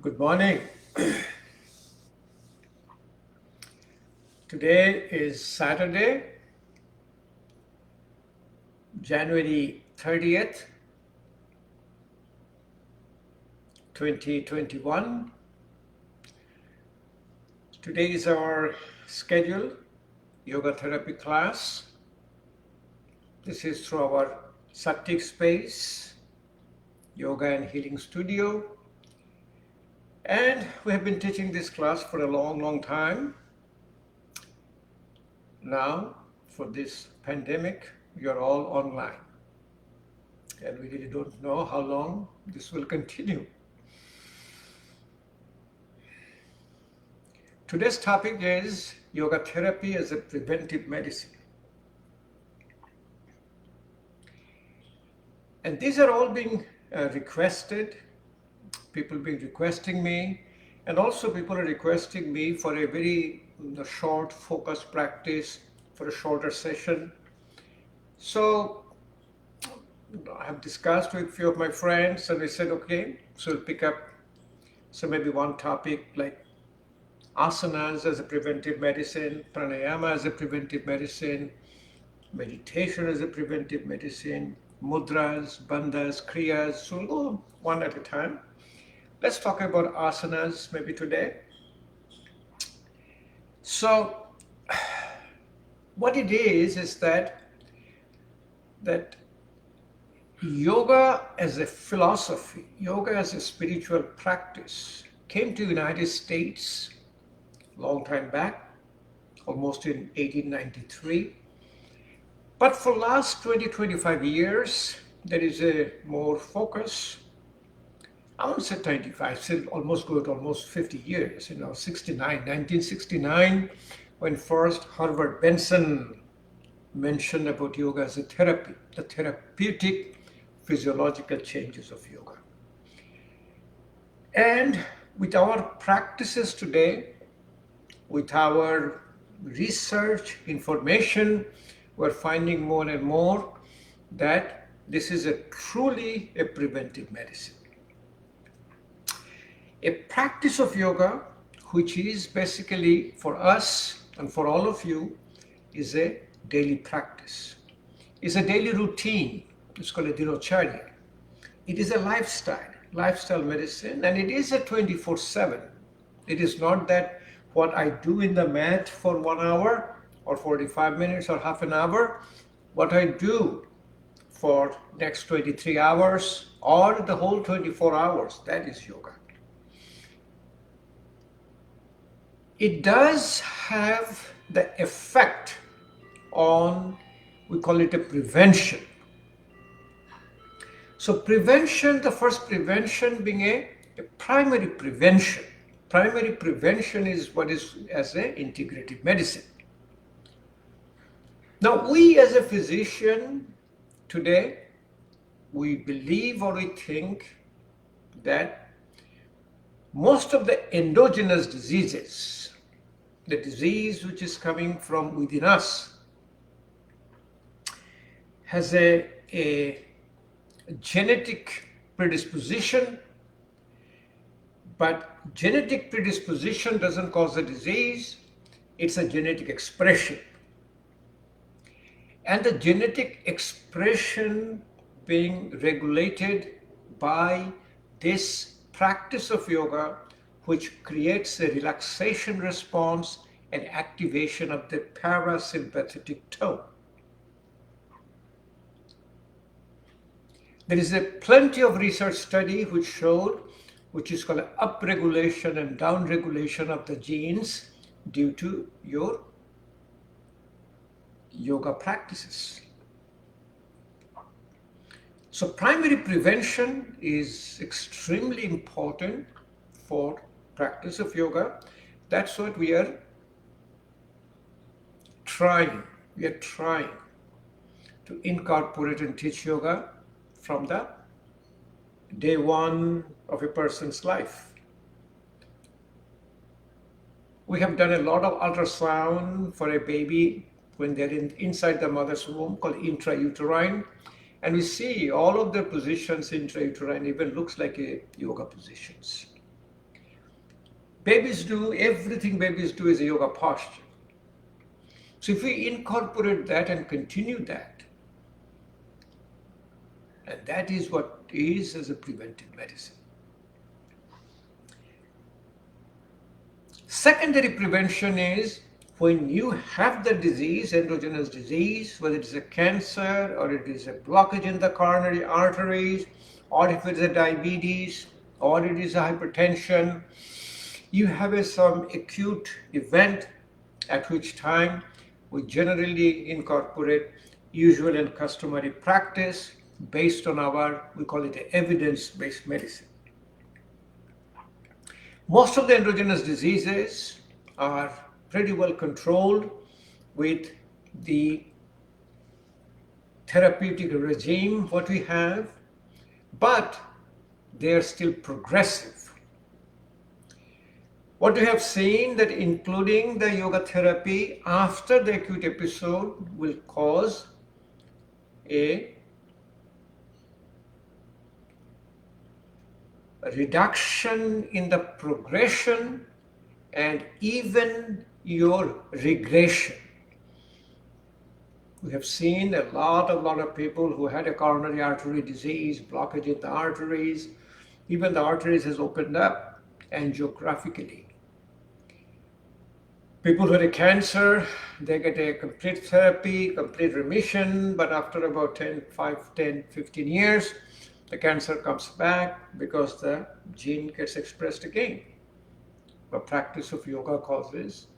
Good morning. Today is Saturday, January 30th, 2021. Today is our scheduled yoga therapy class. This is through our Sattvic Space, Yoga and Healing Studio. And we have been teaching this class for a long time. Now, for this pandemic, we are all online. And we really don't know how long this will continue. Today's topic is yoga therapy as a preventive medicine. And these are all being requested, people being requesting me, and also people are requesting me for a very short focused practice for a shorter session. So I have discussed with a few of my friends and they said, okay, so we'll pick up maybe one topic like asanas as a preventive medicine, pranayama as a preventive medicine, meditation as a preventive medicine, mudras, bandhas, kriyas. So we'll go one at a time. Let's talk about asanas maybe today. So what it is that yoga as a philosophy, yoga as a spiritual practice came to the United States a long time back, almost in 1893. But for last 20-25 years, there is a more focus. I won't say 25, still almost go to almost 50 years, 1969, when first Herbert Benson mentioned about yoga as a therapy, the therapeutic physiological changes of yoga. And with our practices today, with our research information, we're finding more and more that this is truly a preventive medicine. A practice of yoga, which is basically for us and for all of you, is a daily practice. It's a daily routine. It's called a dinacharya. It is a lifestyle medicine, and it is a 24/7. It is not that what I do in the mat for 1 hour or 45 minutes or half an hour, what I do for next 23 hours or the whole 24 hours, that is yoga. It does have the effect on, we call it a prevention. So prevention, the first prevention being a primary prevention. Primary prevention is what is as an integrative medicine. Now we as a physician today, we believe or we think that most of the endogenous diseases, the disease which is coming from within us, has a genetic predisposition, but genetic predisposition doesn't cause the disease, it's a genetic expression. And the genetic expression being regulated by this practice of yoga, which creates a relaxation response and activation of the parasympathetic tone. There is plenty of research study which showed, which is called upregulation and downregulation of the genes due to your yoga practices. So primary prevention is extremely important for practice of yoga. That's what we are trying. We are trying to incorporate and teach yoga from the day one of a person's life. We have done a lot of ultrasound for a baby when they're inside the mother's womb, called intrauterine. And we see all of the positions intrauterine even looks like a yoga positions. babies do, everything babies do is a yoga posture. So if we incorporate that and continue that, and that is what is as a preventive medicine. Secondary prevention is when you have the disease, endogenous disease, whether it is a cancer or it is a blockage in the coronary arteries, or if it is a diabetes, or it is a hypertension, you have some acute event at which time we generally incorporate usual and customary practice based on our, we call it evidence-based medicine. Most of the endogenous diseases are pretty well controlled with the therapeutic regime what we have, but they are still progressive. What we have seen that including the yoga therapy after the acute episode will cause a reduction in the progression and even your regression. We have seen a lot of people who had a coronary artery disease, blockage in the arteries, even the arteries has opened up angiographically. People who had a cancer, they get a complete therapy, complete remission, but after about 15 years, the cancer comes back because the gene gets expressed again. The practice of yoga causes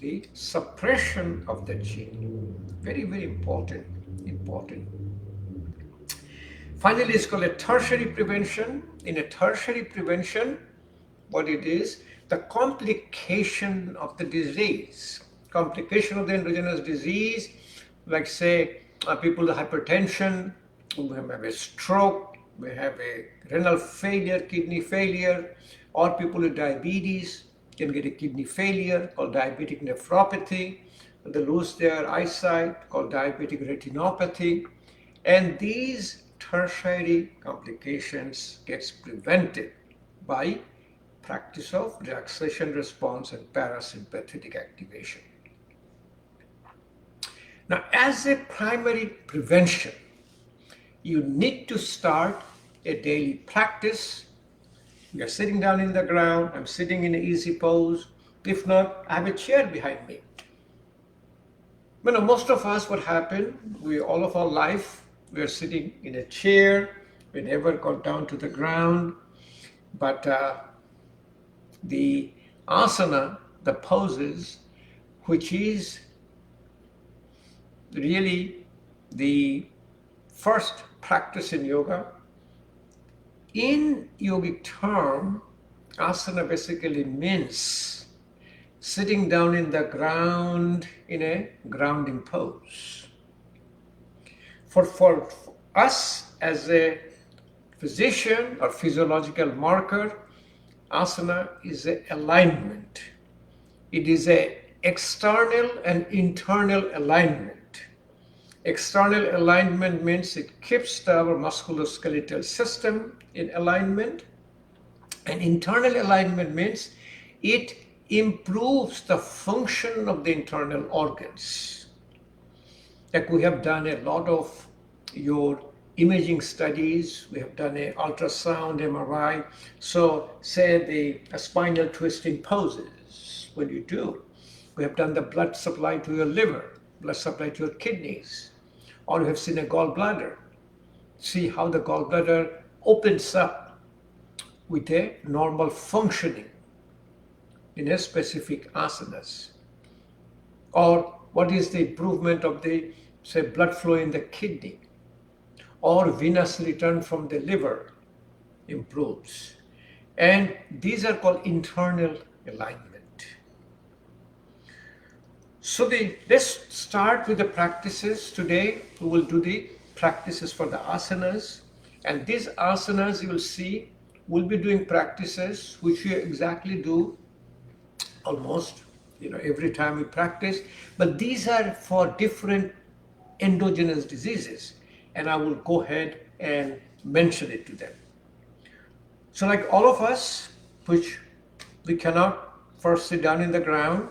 the suppression of the gene. Very, very important. Finally, it's called a tertiary prevention. In a tertiary prevention, what it is, the complication of the disease, complication of the endogenous disease, like say people with hypertension, who have a stroke, we have a renal failure, kidney failure, or people with diabetes can get a kidney failure called diabetic nephropathy. They lose their eyesight called diabetic retinopathy. And these tertiary complications gets prevented by practice of relaxation response and parasympathetic activation. Now, as a primary prevention, you need to start a daily practice. You're sitting down in the ground, I'm sitting in an easy pose. If not, I have a chair behind me. You know, most of us, what happened, all of our life, we are sitting in a chair, we never got down to the ground. But the asana, the poses, which is really the first practice in yoga. In yogic term, asana basically means sitting down in the ground in a grounding pose. For us as a physician or physiological marker, asana is an alignment. It is an external and internal alignment. External alignment means it keeps our musculoskeletal system in alignment, and internal alignment means it improves the function of the internal organs. Like we have done a lot of your imaging studies, we have done an ultrasound, MRI. So say the spinal twisting poses, when you do, we have done the blood supply to your liver, blood supply to your kidneys, or you have seen a gallbladder. See how the gallbladder opens up with a normal functioning in a specific asanas. Or what is the improvement of the, say, blood flow in the kidney, or venous return from the liver improves. And these are called internal alignment. So let's start with the practices. Today we will do the practices for the asanas, and these asanas you will see we'll be doing practices which we exactly do almost every time we practice, but these are for different endogenous diseases, and I will go ahead and mention it to them. So like all of us, which we cannot first sit down in the ground.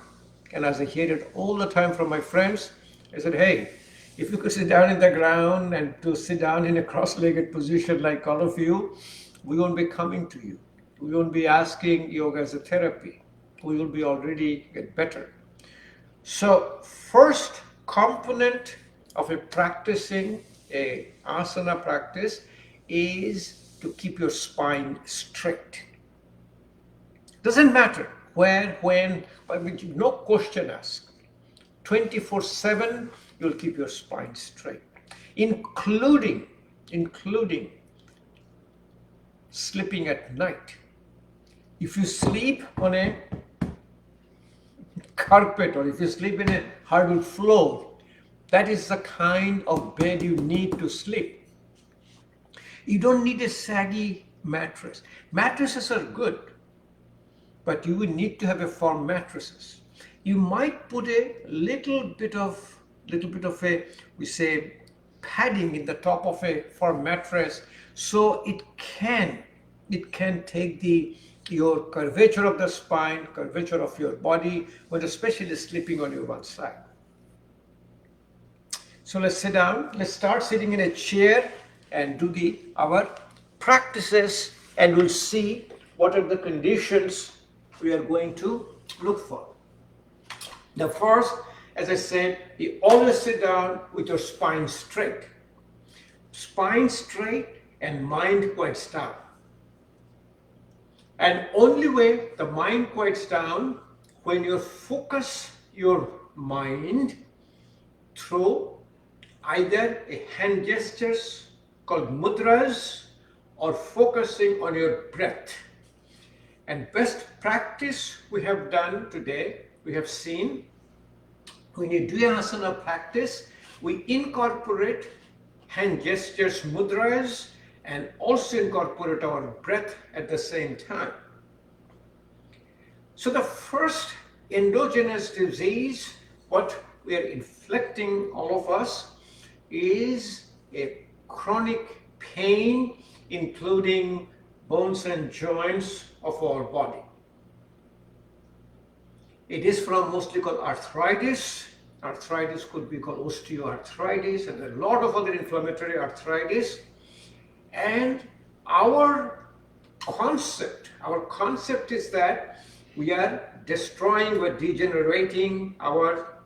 And as I hear it all the time from my friends, I said, hey, if you could sit down in the ground and to sit down in a cross-legged position like all of you, we won't be coming to you. We won't be asking yoga as a therapy. We will be already get better. So first component of a practicing a asana practice is to keep your spine straight. Doesn't matter where, when, but no question asked. 24/7, you'll keep your spine straight, including sleeping at night. If you sleep on a carpet or if you sleep in a hardwood floor, that is the kind of bed you need to sleep. You don't need a saggy mattress. Mattresses are good, but you will need to have a firm mattresses. You might put a little bit of a, we say, padding in the top of a firm mattress, so it can take your curvature of the spine, curvature of your body, when especially sleeping on your one side. So let's sit down. Let's start sitting in a chair and do our practices, and we'll see what are the conditions we are going to look for. The first, as I said, you always sit down with your spine straight. Spine straight and mind quiets down. And only way the mind quiets down when you focus your mind through either a hand gestures called mudras or focusing on your breath. And best practice we have done today, we have seen when you do asana practice, we incorporate hand gestures, mudras, and also incorporate our breath at the same time. So the first endogenous disease, what we are inflicting all of us, is a chronic pain, including bones and joints of our body. It is from mostly called arthritis. Arthritis could be called osteoarthritis and a lot of other inflammatory arthritis. And our concept is that we are destroying, we're degenerating our,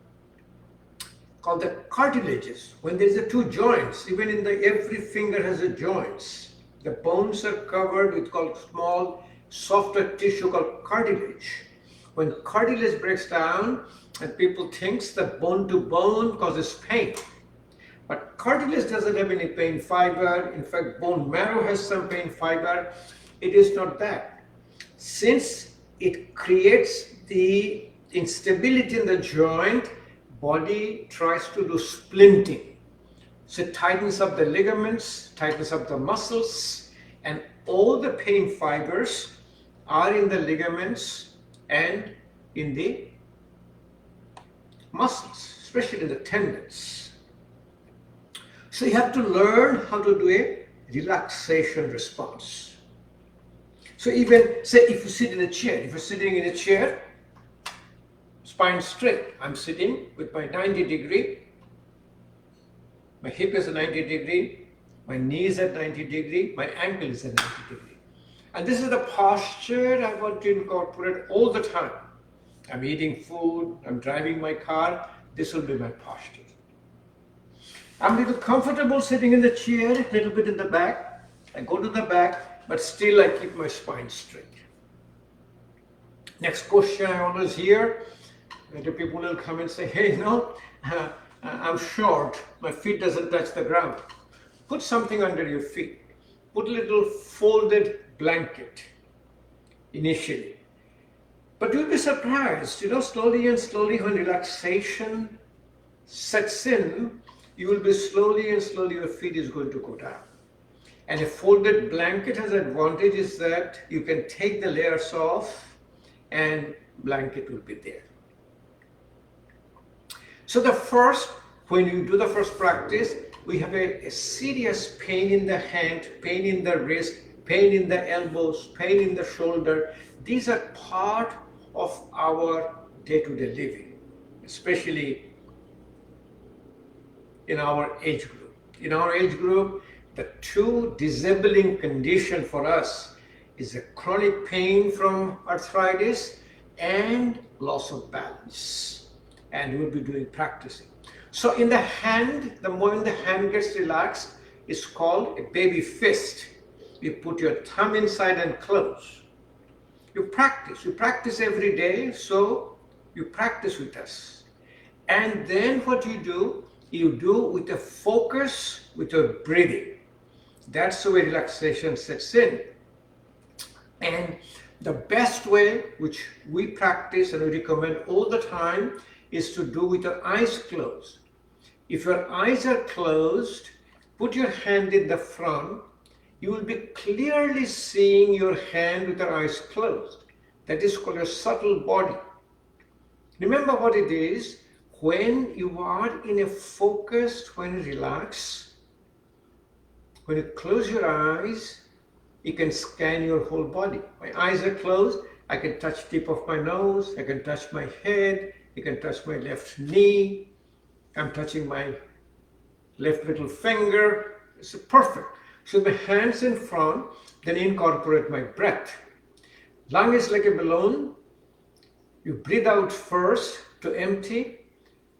called the cartilages. When there's a two joints, even in every finger has a joints. The bones are covered with called small, softer tissue called cartilage. When cartilage breaks down, and people think that bone to bone causes pain. But cartilage doesn't have any pain fiber. In fact, bone marrow has some pain fiber. It is not that. Since it creates the instability in the joint, body tries to do splinting. So it tightens up the ligaments, tightens up the muscles, and all the pain fibers are in the ligaments and in the muscles, especially in the tendons. So you have to learn how to do a relaxation response. So even say if you sit in a chair, if you're sitting in a chair, spine straight. I'm sitting with my 90-degree, my hip is at 90-degree, my knee is at 90-degree, my ankle is at 90-degree. And this is the posture I want to incorporate all the time. I'm eating food, I'm driving my car, this will be my posture. I'm a little comfortable sitting in the chair, a little bit in the back. I go to the back, but still I keep my spine straight. Next question I always hear, the people will come and say, hey, no, I'm short, my feet doesn't touch the ground. Put something under your feet. Put a little folded blanket initially. But you'll be surprised, slowly and slowly when relaxation sets in, you will be slowly and slowly your feet is going to go down. And a folded blanket has advantage is that you can take the layers off and blanket will be there. So when you do the first practice, we have a serious pain in the hand, pain in the wrist, pain in the elbows, pain in the shoulder. These are part of our day-to-day living, especially in our age group. In our age group, the two disabling conditions for us is a chronic pain from arthritis and loss of balance. And we'll be doing practicing. So in the hand, the moment the hand gets relaxed, it's called a baby fist. You put your thumb inside and close. You practice every day, so you practice with us. And then what you do with a focus with your breathing. That's the way relaxation sets in. And the best way, which we practice and we recommend all the time, is to do with your eyes closed. If your eyes are closed, put your hand in the front. You will be clearly seeing your hand with your eyes closed. That is called a subtle body. Remember what it is. When you are in a focused, when you relax, when you close your eyes, you can scan your whole body. My eyes are closed. I can touch tip of my nose. I can touch my head. You can touch my left knee. I'm touching my left little finger. It's perfect. So my hands in front, then incorporate my breath. Lung is like a balloon. You breathe out first to empty,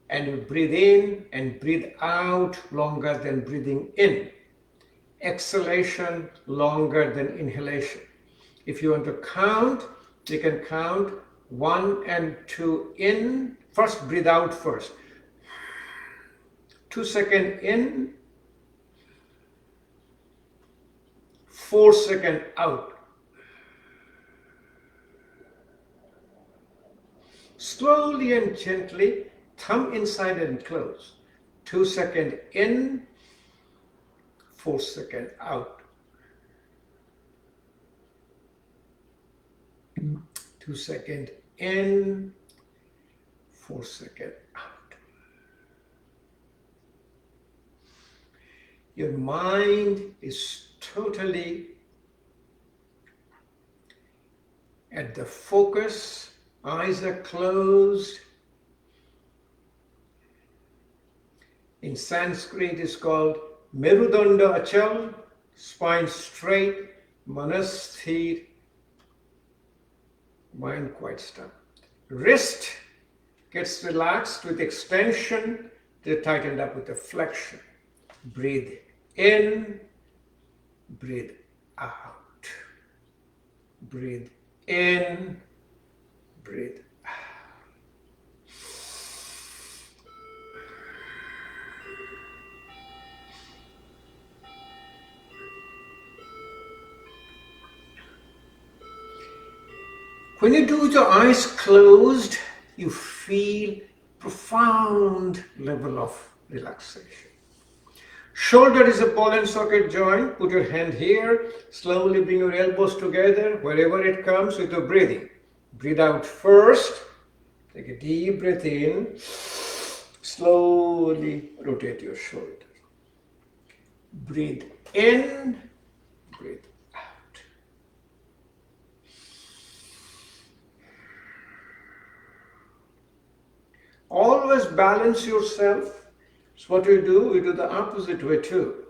and you breathe in and breathe out longer than breathing in. Exhalation longer than inhalation. If you want to count, you can count 1 and 2 in. First, breathe out first. 2 seconds in. 4 seconds out. Slowly and gently, thumb inside and close. 2 seconds in, 4 seconds out. 2 seconds in, 4 seconds out. Your mind is totally at the focus. Eyes are closed. In Sanskrit, it's called Merudanda Achal, spine straight, manasthir, mind quite stuck. Wrist gets relaxed with extension, they're tightened up with a flexion. Breathe in, breathe out. Breathe in, breathe out. When you do with your eyes closed, you feel profound level of relaxation. Shoulder is a ball and socket joint. Put your hand here. Slowly bring your elbows together wherever it comes with your breathing. Breathe out first. Take a deep breath in. Slowly rotate your shoulder. Breathe in. Breathe out. Always balance yourself. So what we do the opposite way too.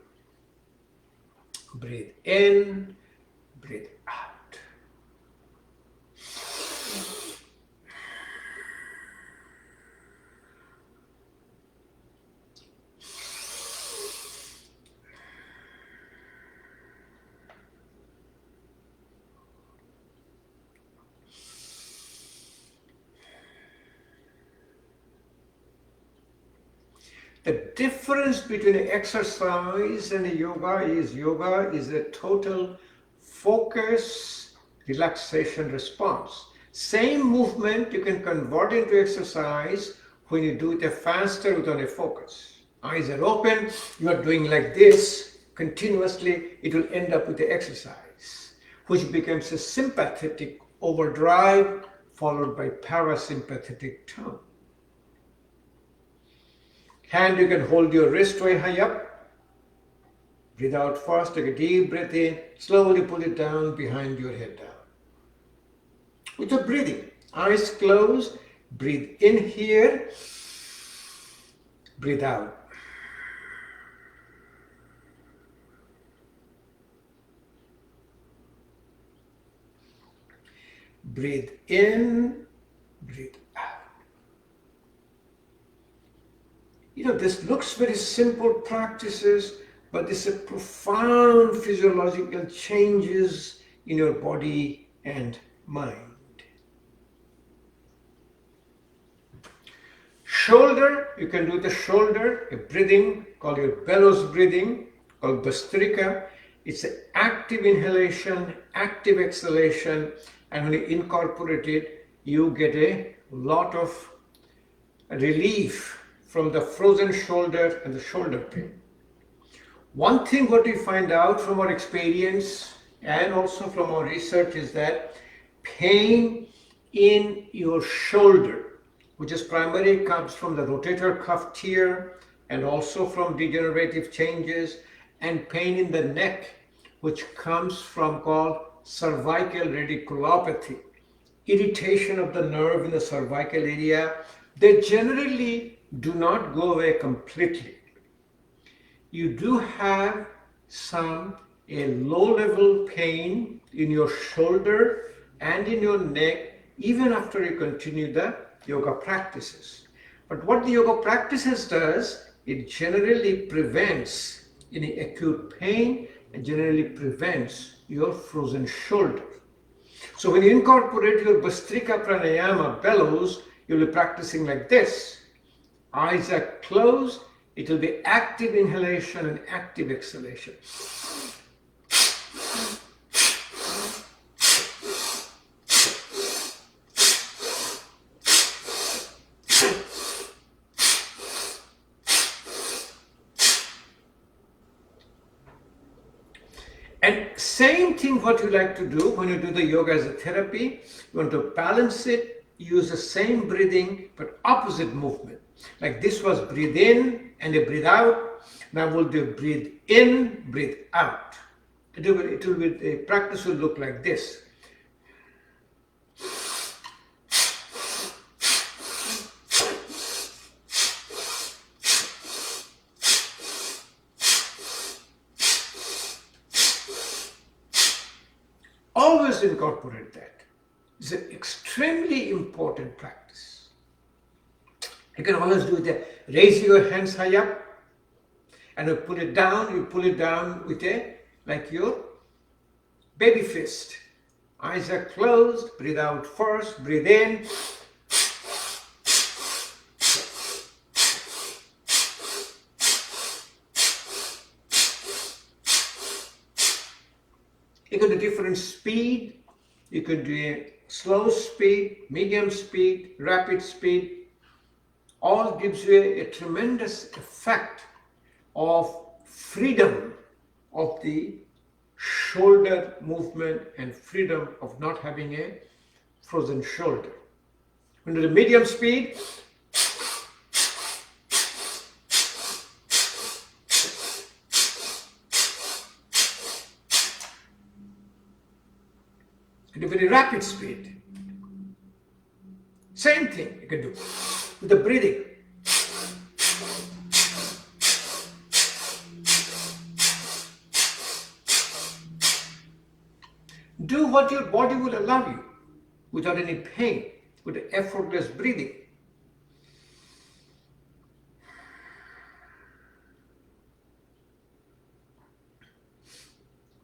Breathe in, breathe out. The difference between exercise and yoga is a total focus, relaxation response. Same movement you can convert into exercise when you do it faster without a focus. Eyes are open, you are doing like this continuously, it will end up with the exercise, which becomes a sympathetic overdrive followed by parasympathetic tone. Hand, you can hold your wrist way high up. Breathe out first, take a deep breath in, slowly pull it down behind your head down. With your breathing, Eyes closed. Breathe in here. Breathe out. Breathe in, breathe out. This looks very simple practices, but this is profound physiological changes in your body and mind. Shoulder, you can do the shoulder, a breathing called your bellows breathing, called Bastrika. It's an active inhalation, active exhalation, and when you incorporate it, you get a lot of relief from the frozen shoulder and the shoulder pain. One thing what we find out from our experience and also from our research is that pain in your shoulder, which is primarily comes from the rotator cuff tear and also from degenerative changes, and pain in the neck, which comes from called cervical radiculopathy, irritation of the nerve in the cervical area, they generally do not go away completely. You do have a low-level pain in your shoulder and in your neck even after you continue the yoga practices. But what the yoga practices does, it generally prevents any acute pain and generally prevents your frozen shoulder. So when you incorporate your Bastrika Pranayama bellows, you'll be practicing like this. Eyes are closed. It will be active inhalation and active exhalation. And same thing what you like to do when you do the yoga as a therapy, you want to balance it, use the same breathing but opposite movement. Like this was breathe in and a breathe out. Now we'll do breathe in, breathe out. The practice will look like this. Always incorporate that. It's an extremely important practice. You can always do that. Raise your hands high up and you pull it down. You pull it down with like your baby fist. Eyes are closed. Breathe out first. Breathe in. You can do different speed. You can do a slow speed, medium speed, rapid speed. All gives you a tremendous effect of freedom of the shoulder movement and freedom of not having a frozen shoulder. When you do the medium speed, you do very rapid speed. Same thing you can do with the breathing. Do what your body will allow you without any pain, with effortless breathing.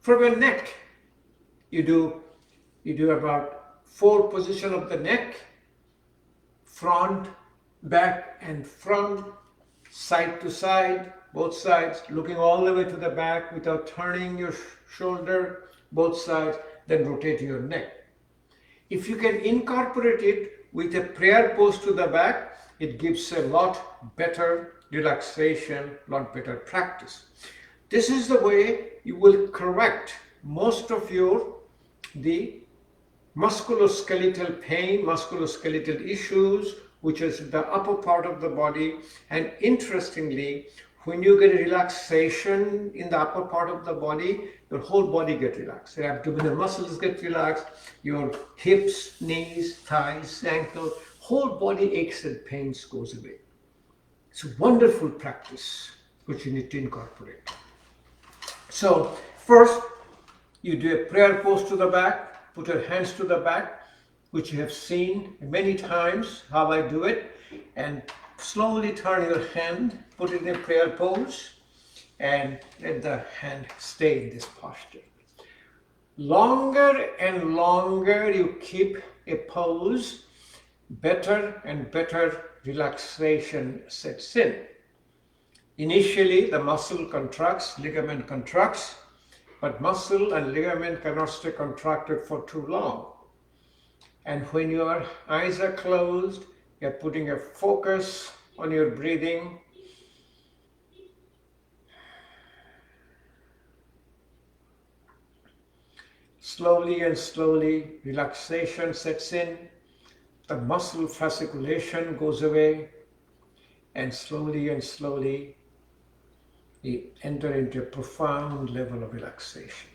For your neck, you do about 4 positions of the neck, front, back and front, side to side, both sides, looking all the way to the back without turning your shoulder, both sides, then rotate your neck. If you can incorporate it with a prayer pose to the back, it gives a lot better relaxation, lot better practice. This is the way you will correct most of the musculoskeletal pain, musculoskeletal issues, which is the upper part of the body. And interestingly, When you get a relaxation in the upper part of the body, your whole body gets relaxed. Your abdominal muscles get relaxed, your hips, knees, thighs, ankle, whole body aches and pains goes away. It's a wonderful practice which you need to incorporate. So first, you do a prayer pose to the back, put your hands to the back, which you have seen many times how I do it, and slowly turn your hand, put it in a prayer pose, and let the hand stay in this posture. Longer and longer you keep a pose, better and better relaxation sets in. Initially, the muscle contracts, ligament contracts, but muscle and ligament cannot stay contracted for too long. And when your eyes are closed, you're putting a focus on your breathing. Slowly and slowly, relaxation sets in. The muscle fasciculation goes away. And slowly, you enter into a profound level of relaxation.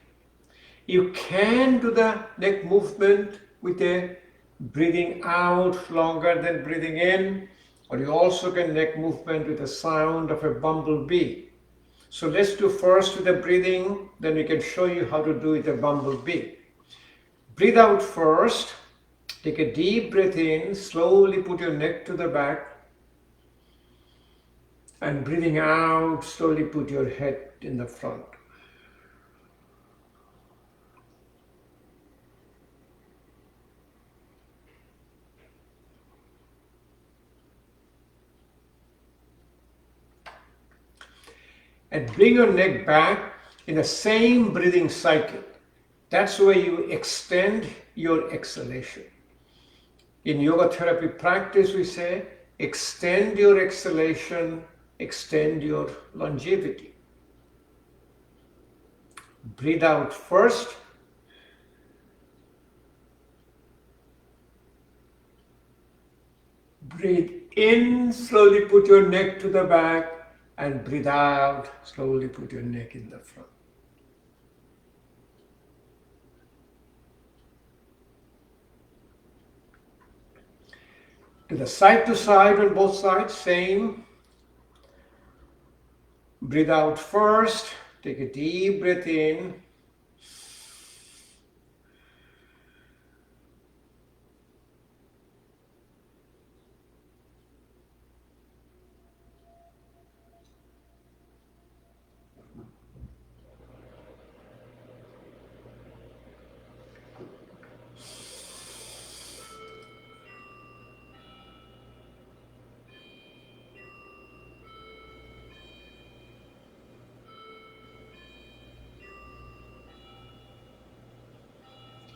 You can do the neck movement with a breathing out longer than breathing in, or you also can neck movement with the sound of a bumblebee. So let's do first with the breathing, then we can show you how to do it with a bumblebee. Breathe out first, take a deep breath in, slowly put your neck to the back, and breathing out, slowly put your head in the front. And bring your neck back in the same breathing cycle. That's where you extend your exhalation. In yoga therapy practice, we say, extend your exhalation, extend your longevity. Breathe out first. Breathe in, slowly put your neck to the back, and breathe out, slowly put your neck in the front. To the side to side on both sides, same. Breathe out first, take a deep breath in.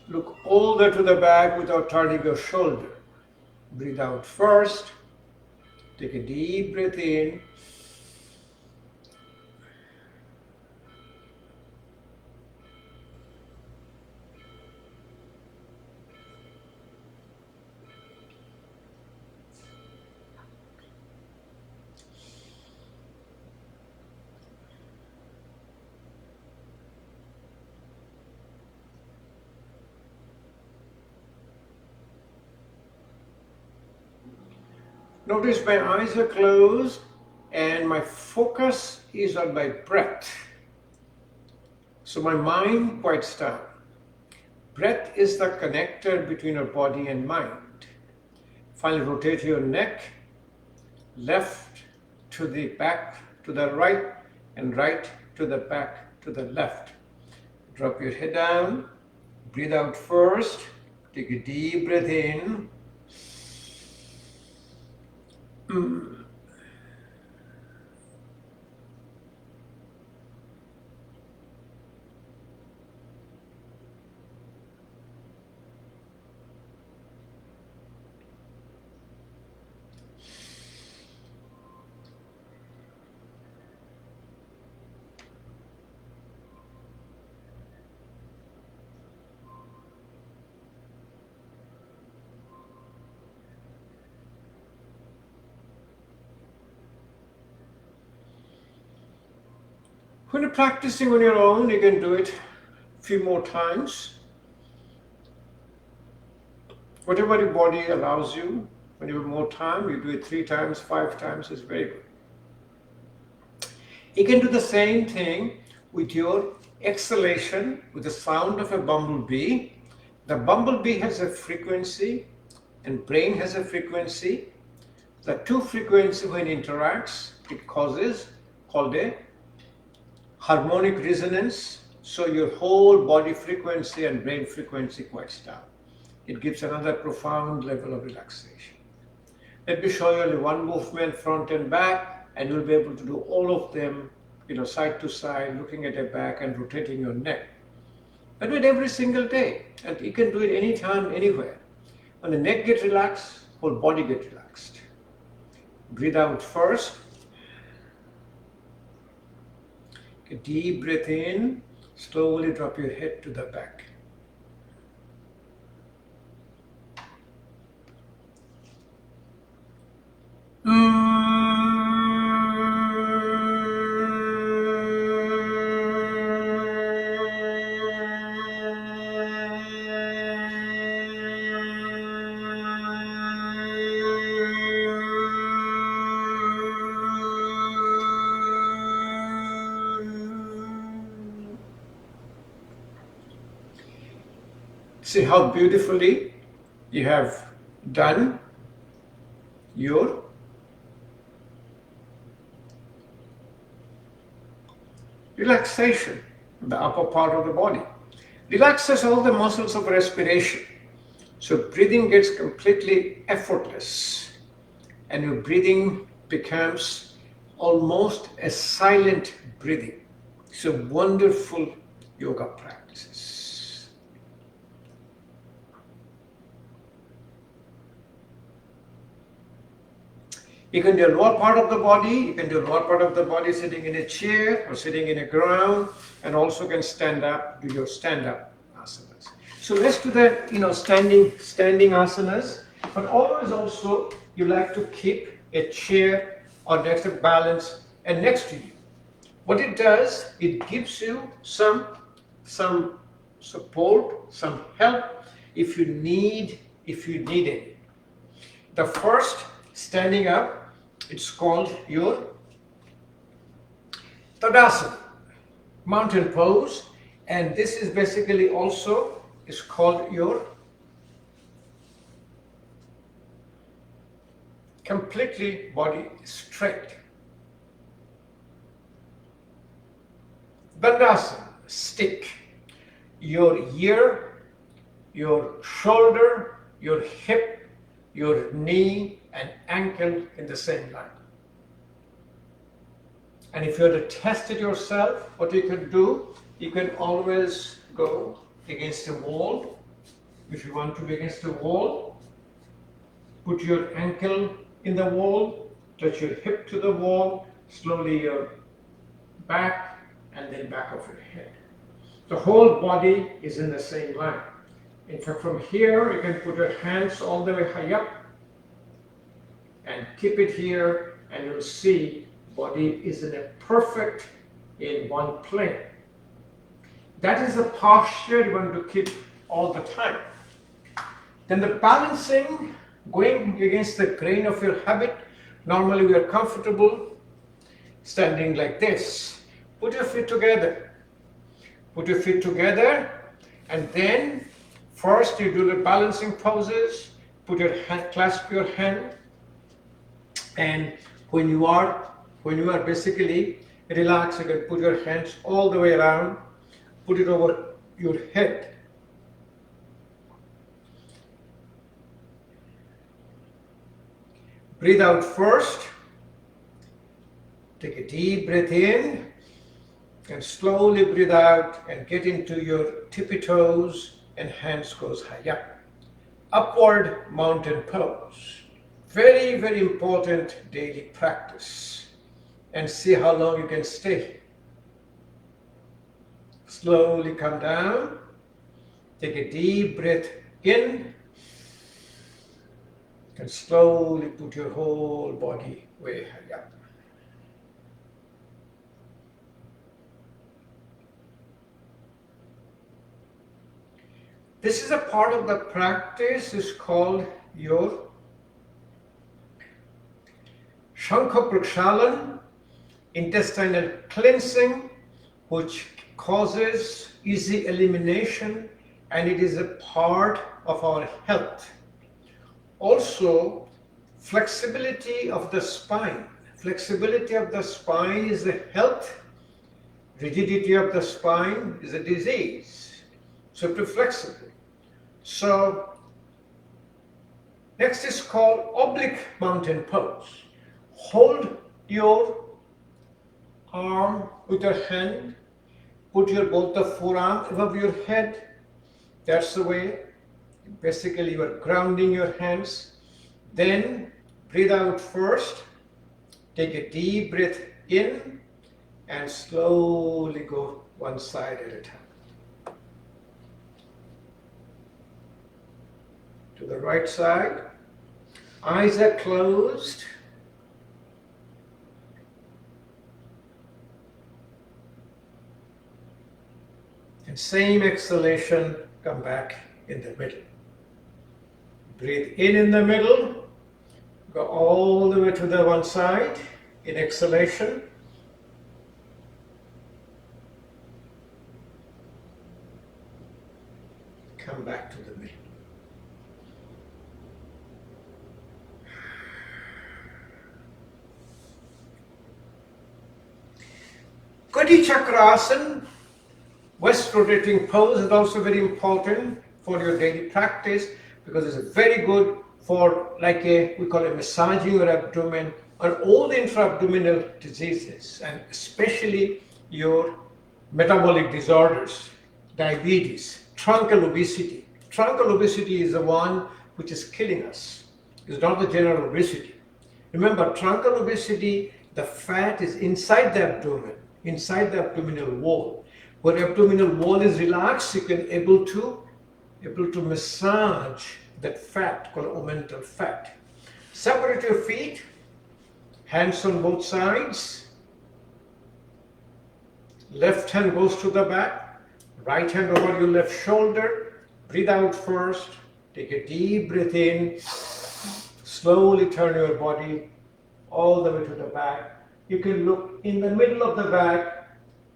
Look all the way to the back without turning your shoulder. Breathe out first. Take a deep breath in. Notice my eyes are closed and my focus is on my breath. So my mind quiets down. Breath is the connector between our body and mind. Finally, rotate your neck, left to the back to the right and right to the back to the left. Drop your head down, breathe out first, take a deep breath in. When you're practicing on your own, you can do it a few more times. Whatever your body allows you, when you have more time, you do it 3 times, 5 times, it's very good. You can do the same thing with your exhalation, with the sound of a bumblebee. The bumblebee has a frequency and brain has a frequency. The two frequencies when interacts, it causes called a harmonic resonance. So your whole body frequency and brain frequency quiets down. It gives another profound level of relaxation. Let me show you only one movement, front and back, and you'll be able to do all of them, side to side, looking at your back and rotating your neck. I do it every single day, and you can do it anytime, anywhere. When the neck gets relaxed, whole body gets relaxed. Breathe out first. Take a deep breath in. Slowly drop your head to the back. See how beautifully you have done your relaxation in the upper part of the body. Relaxes all the muscles of respiration. So breathing gets completely effortless and your breathing becomes almost a silent breathing. It's a wonderful yoga practices. You can do a lower part of the body. You can do a lower part of the body sitting in a chair or sitting in a ground, and also can stand up, do your stand-up asanas. So let's do that, standing asanas. But always also you like to keep a chair or next to balance and next to you. What it does, it gives you some support, some help if you need any. The first, standing up, it's called your Tadasana, mountain pose, and this is basically also is called your completely body straight. Tadasana, stick your ear, your shoulder, your hip, your knee and ankle in the same line. And if you were to test it yourself, what you can do, you can always go against a wall. If you want to be against the wall, put your ankle in the wall, touch your hip to the wall, slowly your back and then back of your head. The whole body is in the same line. In fact, from here, you can put your hands all the way high up and keep it here, and you'll see body is in a perfect in one plane. That is the posture you want to keep all the time. Then the balancing, going against the grain of your habit. Normally we are comfortable standing like this. Put your feet together. Put your feet together, and then first you do the balancing poses. Put your hand, clasp your hand. And when you are basically relaxed, you can put your hands all the way around, put it over your head. Breathe out first. Take a deep breath in and slowly breathe out and get into your tippy toes and hands goes high up. Upward mountain pose. Very, very important daily practice, and see how long you can stay. Slowly come down, take a deep breath in, and slowly put your whole body way high up. This is a part of the practice. It's called your Shankha Prakshalan, intestinal cleansing, which causes easy elimination, and it is a part of our health. Also, flexibility of the spine. Flexibility of the spine is a health. Rigidity of the spine is a disease. So be flexible. So next is called Oblique mountain pose. Hold your arm with your hand. Put your both the forearm above your head. That's the way. Basically, you are grounding your hands. Then breathe out first. Take a deep breath in and slowly go one side at a time. To the right side. Eyes are closed. And same exhalation, come back in the middle. Breathe in the middle. Go all the way to the one side in exhalation. Come back to the middle. Kati Chakrasana, west rotating pose, is also very important for your daily practice because it's very good for we call it massaging your abdomen or all the intra-abdominal diseases, and especially your metabolic disorders, diabetes, truncal obesity. Truncal obesity is the one which is killing us. It's not the general obesity. Remember, truncal obesity, the fat is inside the abdomen, inside the abdominal wall. When abdominal wall is relaxed, you can able to massage that fat called omental fat. Separate your feet, hands on both sides. Left hand goes to the back, right hand over your left shoulder. Breathe out first. Take a deep breath in. Slowly turn your body all the way to the back. You can look in the middle of the back,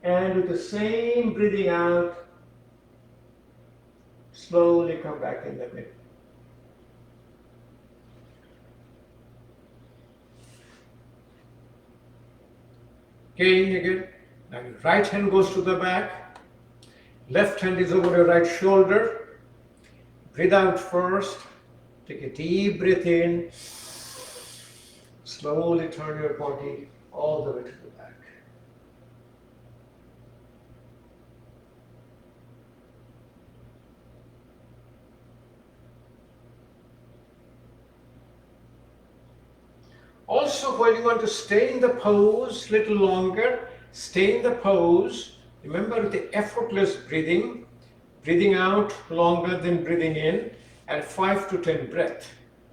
and with the same breathing out, slowly come back in the middle. Again. Now your right hand goes to the back. Left hand is over your right shoulder. Breathe out first. Take a deep breath in. Slowly turn your body all the way to the back. Also, when you want to stay in the pose a little longer, stay in the pose. Remember the effortless breathing, breathing out longer than breathing in, and 5 to 10 breaths.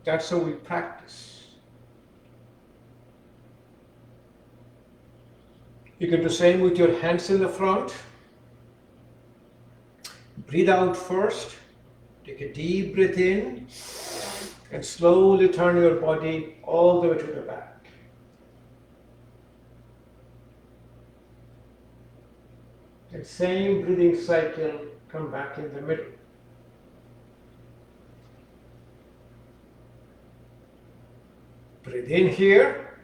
That's how we practice. You can do the same with your hands in the front. Breathe out first. Take a deep breath in. And slowly turn your body all the way to the back. And same breathing cycle, come back in the middle. Breathe in here,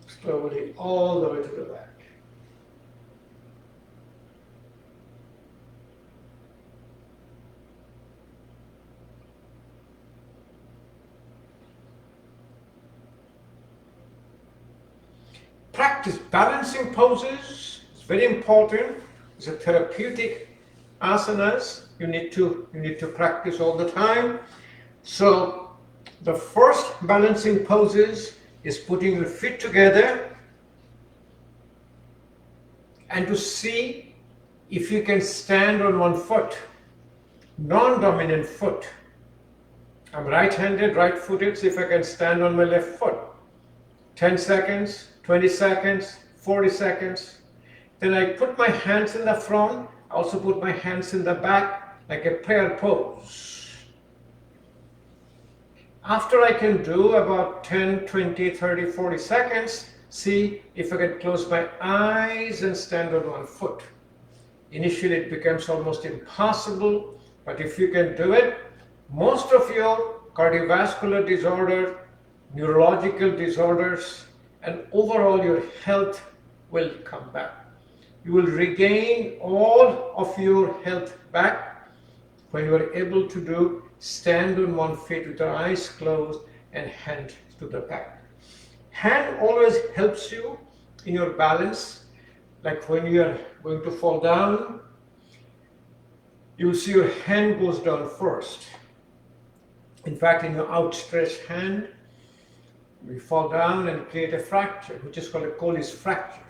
slowly all the way to the back. Practice balancing poses. It's very important. It's a therapeutic asanas. You need to practice all the time. So the first balancing poses is putting your feet together and to see if you can stand on one foot, non-dominant foot. I'm right-handed, right-footed, so if I can stand on my left foot. 10 seconds, 20 seconds, 40 seconds. Then I put my hands in the front, I also put my hands in the back, like a prayer pose. After I can do about 10, 20, 30, 40 seconds, see if I can close my eyes and stand on one foot. Initially it becomes almost impossible, but if you can do it, most of your cardiovascular disorder, neurological disorders, and overall your health will come back. You will regain all of your health back when you are able to do stand on one foot with your eyes closed and hand to the back. Hand always helps you in your balance. Like when you are going to fall down, you will see your hand goes down first. In fact, in your outstretched hand, we fall down and create a fracture, which is called a Colles fracture.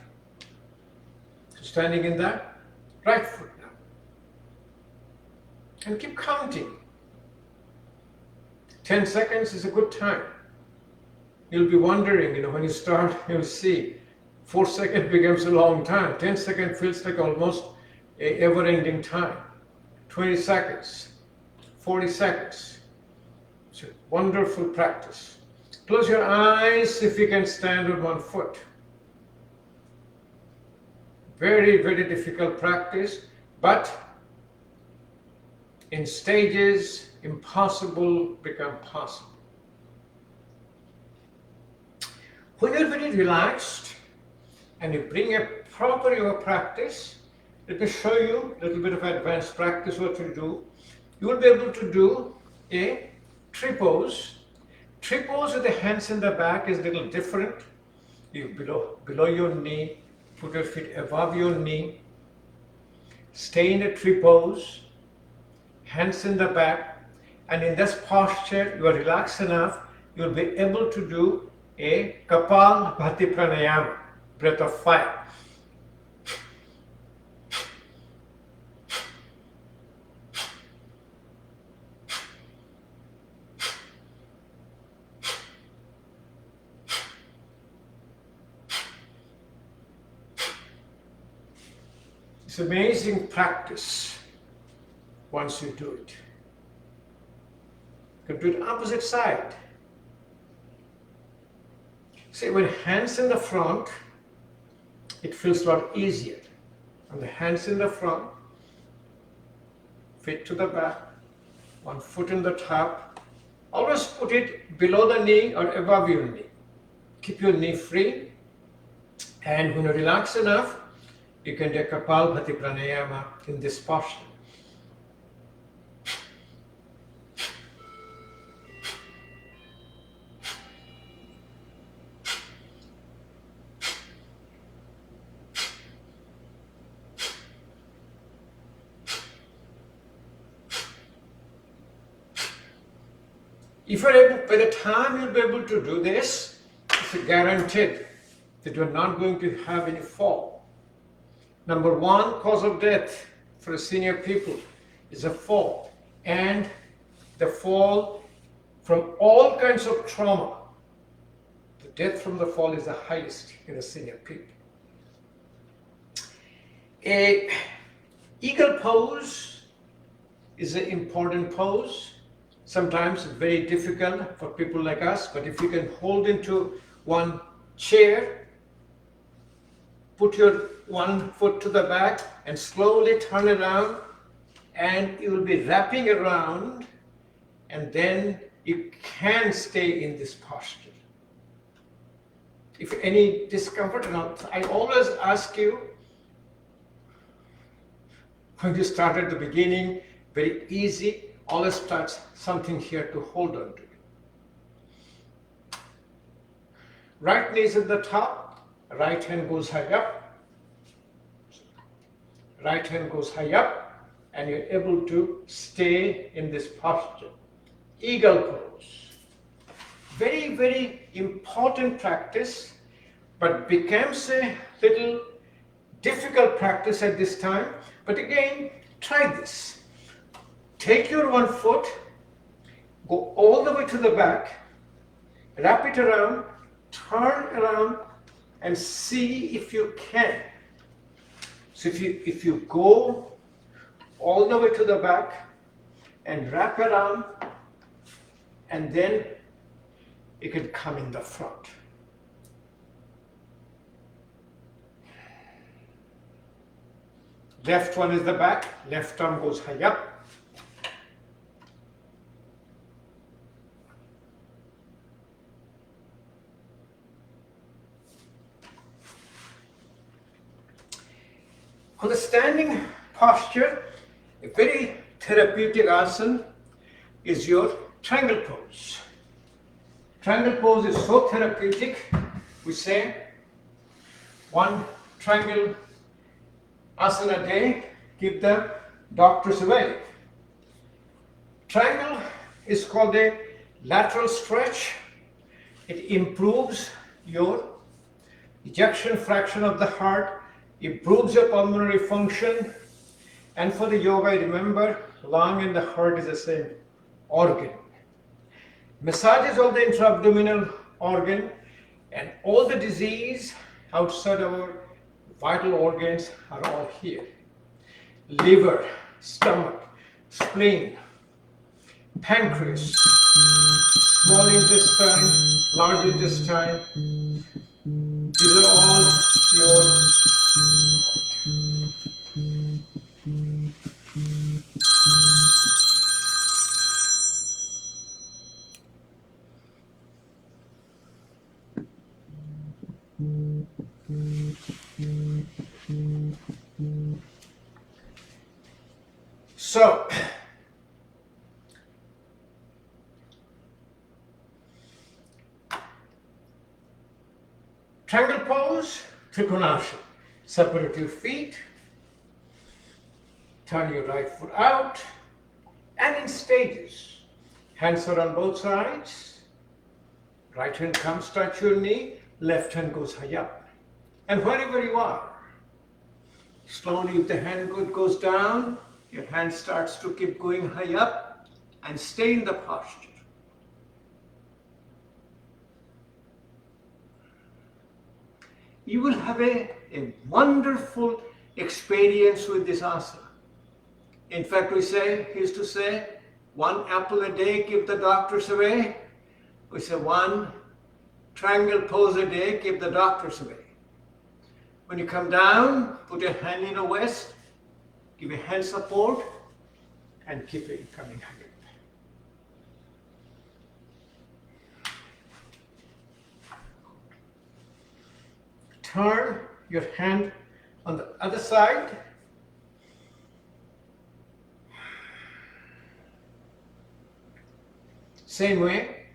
So standing in that, right foot now. And keep counting. 10 seconds is a good time. You'll be wondering, when you start, you'll see 4 seconds becomes a long time. 10 seconds feels like almost an ever-ending time. 20 seconds, 40 seconds. It's a wonderful practice. Close your eyes if you can stand on one foot. Very, very difficult practice, but in stages, impossible become possible. When you're very relaxed and you bring a proper yoga practice, let me show you a little bit of advanced practice what to do. You will be able to do a tree pose. Tree pose with the hands in the back is a little different. You below your knee, put your feet above your knee. Stay in a tree pose, hands in the back, and in this posture you are relaxed enough, you will be able to do a Kapalabhati pranayama, breath of fire. It's amazing practice once you do it. You can do it opposite side. See, when hands in the front, it feels a lot easier. And the hands in the front, feet to the back, one foot in the top. Always put it below the knee or above your knee. Keep your knee free. And when you relax enough, you can do Kapalabhati pranayama in this posture. If you're able, by the time you'll be able to do this, it's guaranteed that you're not going to have any fall. Number one cause of death for senior people is a fall, and the fall from all kinds of trauma. The death from the fall is the highest in the senior people. A eagle pose is an important pose. Sometimes it's very difficult for people like us, but if you can hold into one chair, put your one foot to the back and slowly turn around, and you will be wrapping around, and then you can stay in this posture. If any discomfort, I always ask you, when you start at the beginning, very easy, always start something here to hold on to. Right knee is at the top, right hand goes high up, right hand goes high up, and you're able to stay in this posture. Eagle pose. Very, very important practice, but becomes a little difficult practice at this time. But again, try this. Take your one foot, go all the way to the back, wrap it around, turn around, and see if you can. So if you go all the way to the back, and wrap around, and then you can come in the front. Left one is the back, left arm goes high up. On the standing posture, a very therapeutic asana is your triangle pose. Triangle pose is so therapeutic, we say one triangle asana a day, keep the doctors away. Triangle is called a lateral stretch. It improves your ejection fraction of the heart, improves your pulmonary function, and for the yoga, remember, lung and the heart is the same organ. Massages all the intra-abdominal organ, and all the disease outside our vital organs are all here. Liver, stomach, spleen, pancreas, small intestine, large intestine. These are all your So, triangle pose, Trikonasana. Separate your feet, turn your right foot out, and in stages. Hands are on both sides. Right hand comes, touch your knee, left hand goes high up. And wherever you are, slowly if the hand goes down, your hand starts to keep going high up and stay in the posture. You will have a wonderful experience with this asana. In fact, we used to say, one apple a day, keep the doctors away. We say one triangle pose a day, keep the doctors away. When you come down, put your hand in a waist, give a hand support, and keep it coming high. Turn your hand on the other side. Same way,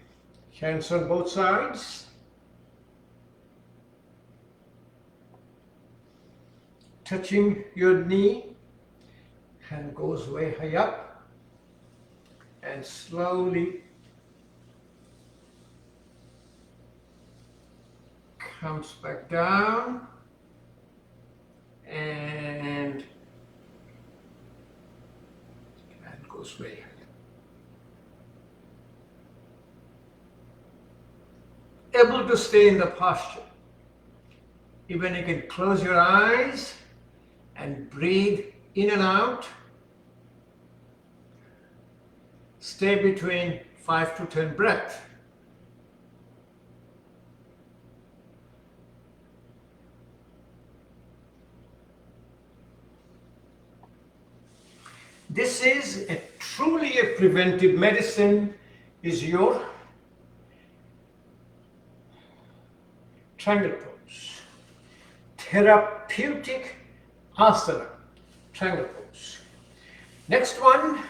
hands on both sides. Touching your knee, hand goes way high up, and slowly comes back down, and goes way high. Able to stay in the posture. Even you can close your eyes and breathe in and out. Stay between 5 to 10 breaths. This is truly a preventive medicine, is your triangle pose. Therapeutic Asana, triangle pose. Next one,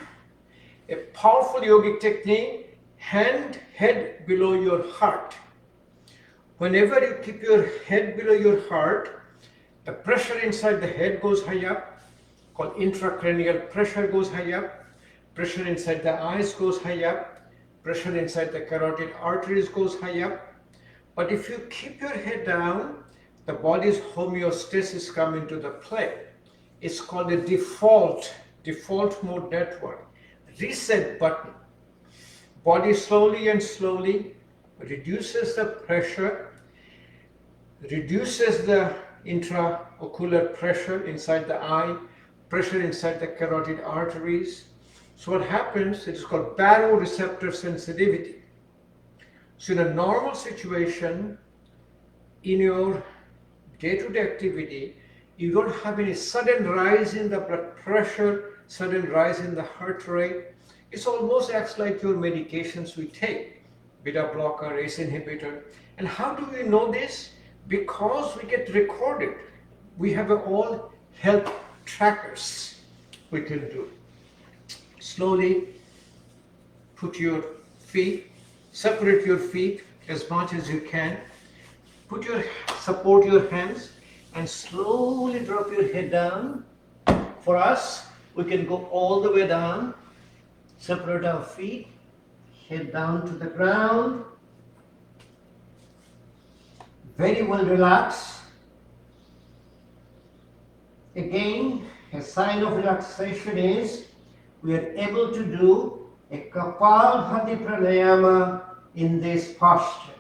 a powerful yogic technique, head below your heart. Whenever you keep your head below your heart, the pressure inside the head goes high up, called intracranial pressure goes high up, pressure inside the eyes goes high up, pressure inside the carotid arteries goes high up. But if you keep your head down, the body's homeostasis come into the play. It's called a default mode network, reset button. Body slowly and slowly reduces the pressure, reduces the intraocular pressure inside the eye, pressure inside the carotid arteries, So what happens, it is called baroreceptor sensitivity. So in a normal situation, in your day-to-day activity, you don't have any sudden rise in the blood pressure, sudden rise in the heart rate. It almost acts like your medications we take, beta blocker, ACE inhibitor. And how do we know this? Because we get recorded. We have all health trackers we can do. Slowly put your feet, separate your feet as much as you can. Support your hands and slowly drop your head down. For us, we can go all the way down, separate our feet, head down to the ground. Very well relaxed. Again, a sign of relaxation is we are able to do a Kapalbhati Pranayama in this posture.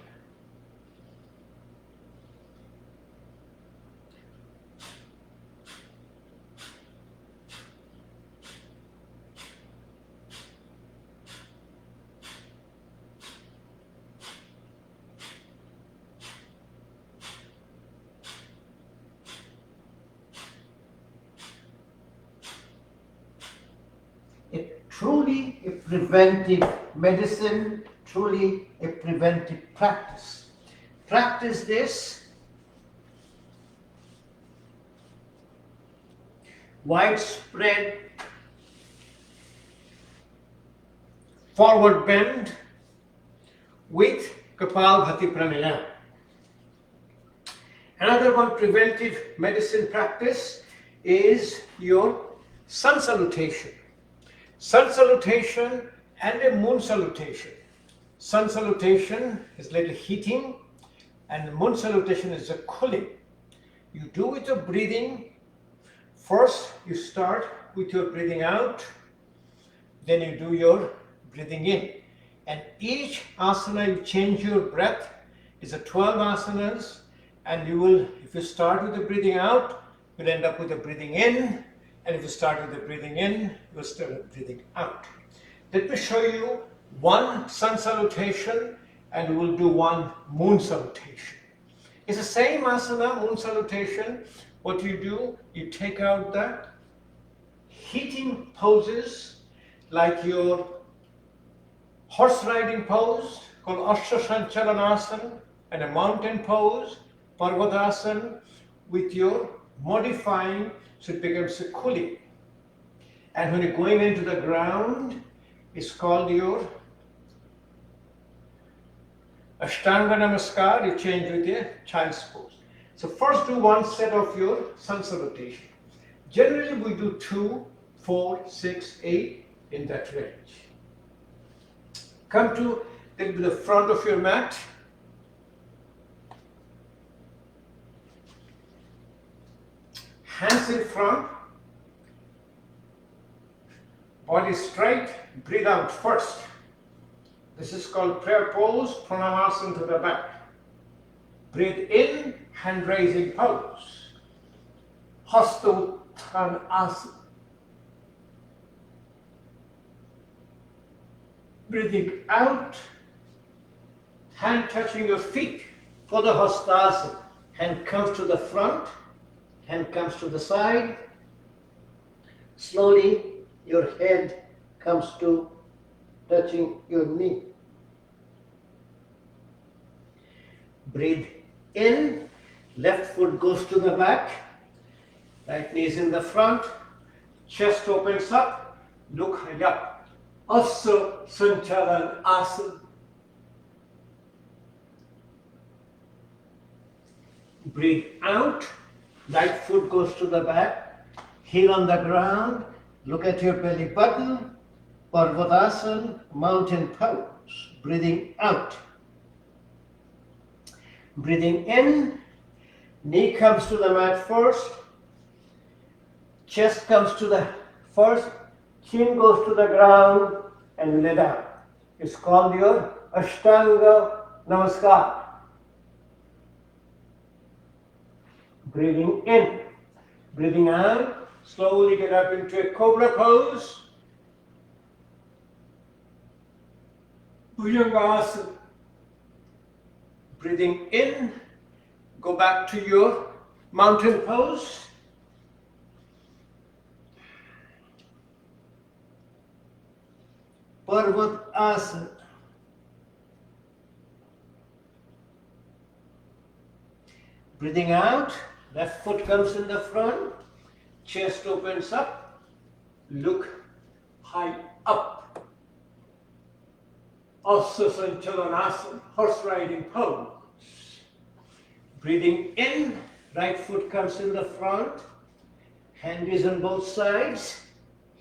Truly a preventive medicine, truly a preventive practice. Practice this. Widespread forward bend with Kapalbhati Pranayama. Another one preventive medicine practice is your sun salutation. Sun salutation and a moon salutation. Sun salutation is little heating and the moon salutation is a cooling. You do with your breathing. First you start with your breathing out, then you do your breathing in. And each asana you change your breath. It's a 12 asanas, and you will, if you start with the breathing out, you'll end up with the breathing in. And if you start with the breathing in, you'll start with breathing out. Let me show you one sun salutation and we'll do one moon salutation. It's the same asana, moon salutation. What you do, you take out the heating poses like your horse riding pose called Ashtashanchalanasana and a mountain pose, Parvatasana, with your modifying. So it becomes a cooling. And when you're going into the ground, it's called your Ashtanga Namaskar. You change with your child's pose. So first do one set of your sun salutation. Generally we do 2, 4, 6, 8 in that range. Come to the front of your mat. Hands in front, body straight, breathe out first. This is called prayer pose, pranayama to the back. Breathe in, hand raising pose. Hasta Uttanasana. Breathing out, hand touching your feet for the Hastasana. Hand comes to the front. Hand comes to the side. Slowly, your head comes to touching your knee. Breathe in. Left foot goes to the back. Right knee is in the front. Chest opens up. Look up. Asa Sanchalan Asana. Breathe out. Right foot goes to the back, heel on the ground, look at your belly button, Parvatasana, mountain pose. Breathing out. Breathing in, knee comes to the mat first, chest comes to the first, chin goes to the ground and lay down. It's called your Ashtanga Namaskar. Breathing in, breathing out, slowly get up into a Cobra Pose. Bhujangasana. Breathing in, go back to your mountain pose. Parvat Asana. Breathing out, left foot comes in the front, chest opens up, look high up. Also Sanchalanasana, horse riding pose. Breathing in, right foot comes in the front, hand is on both sides,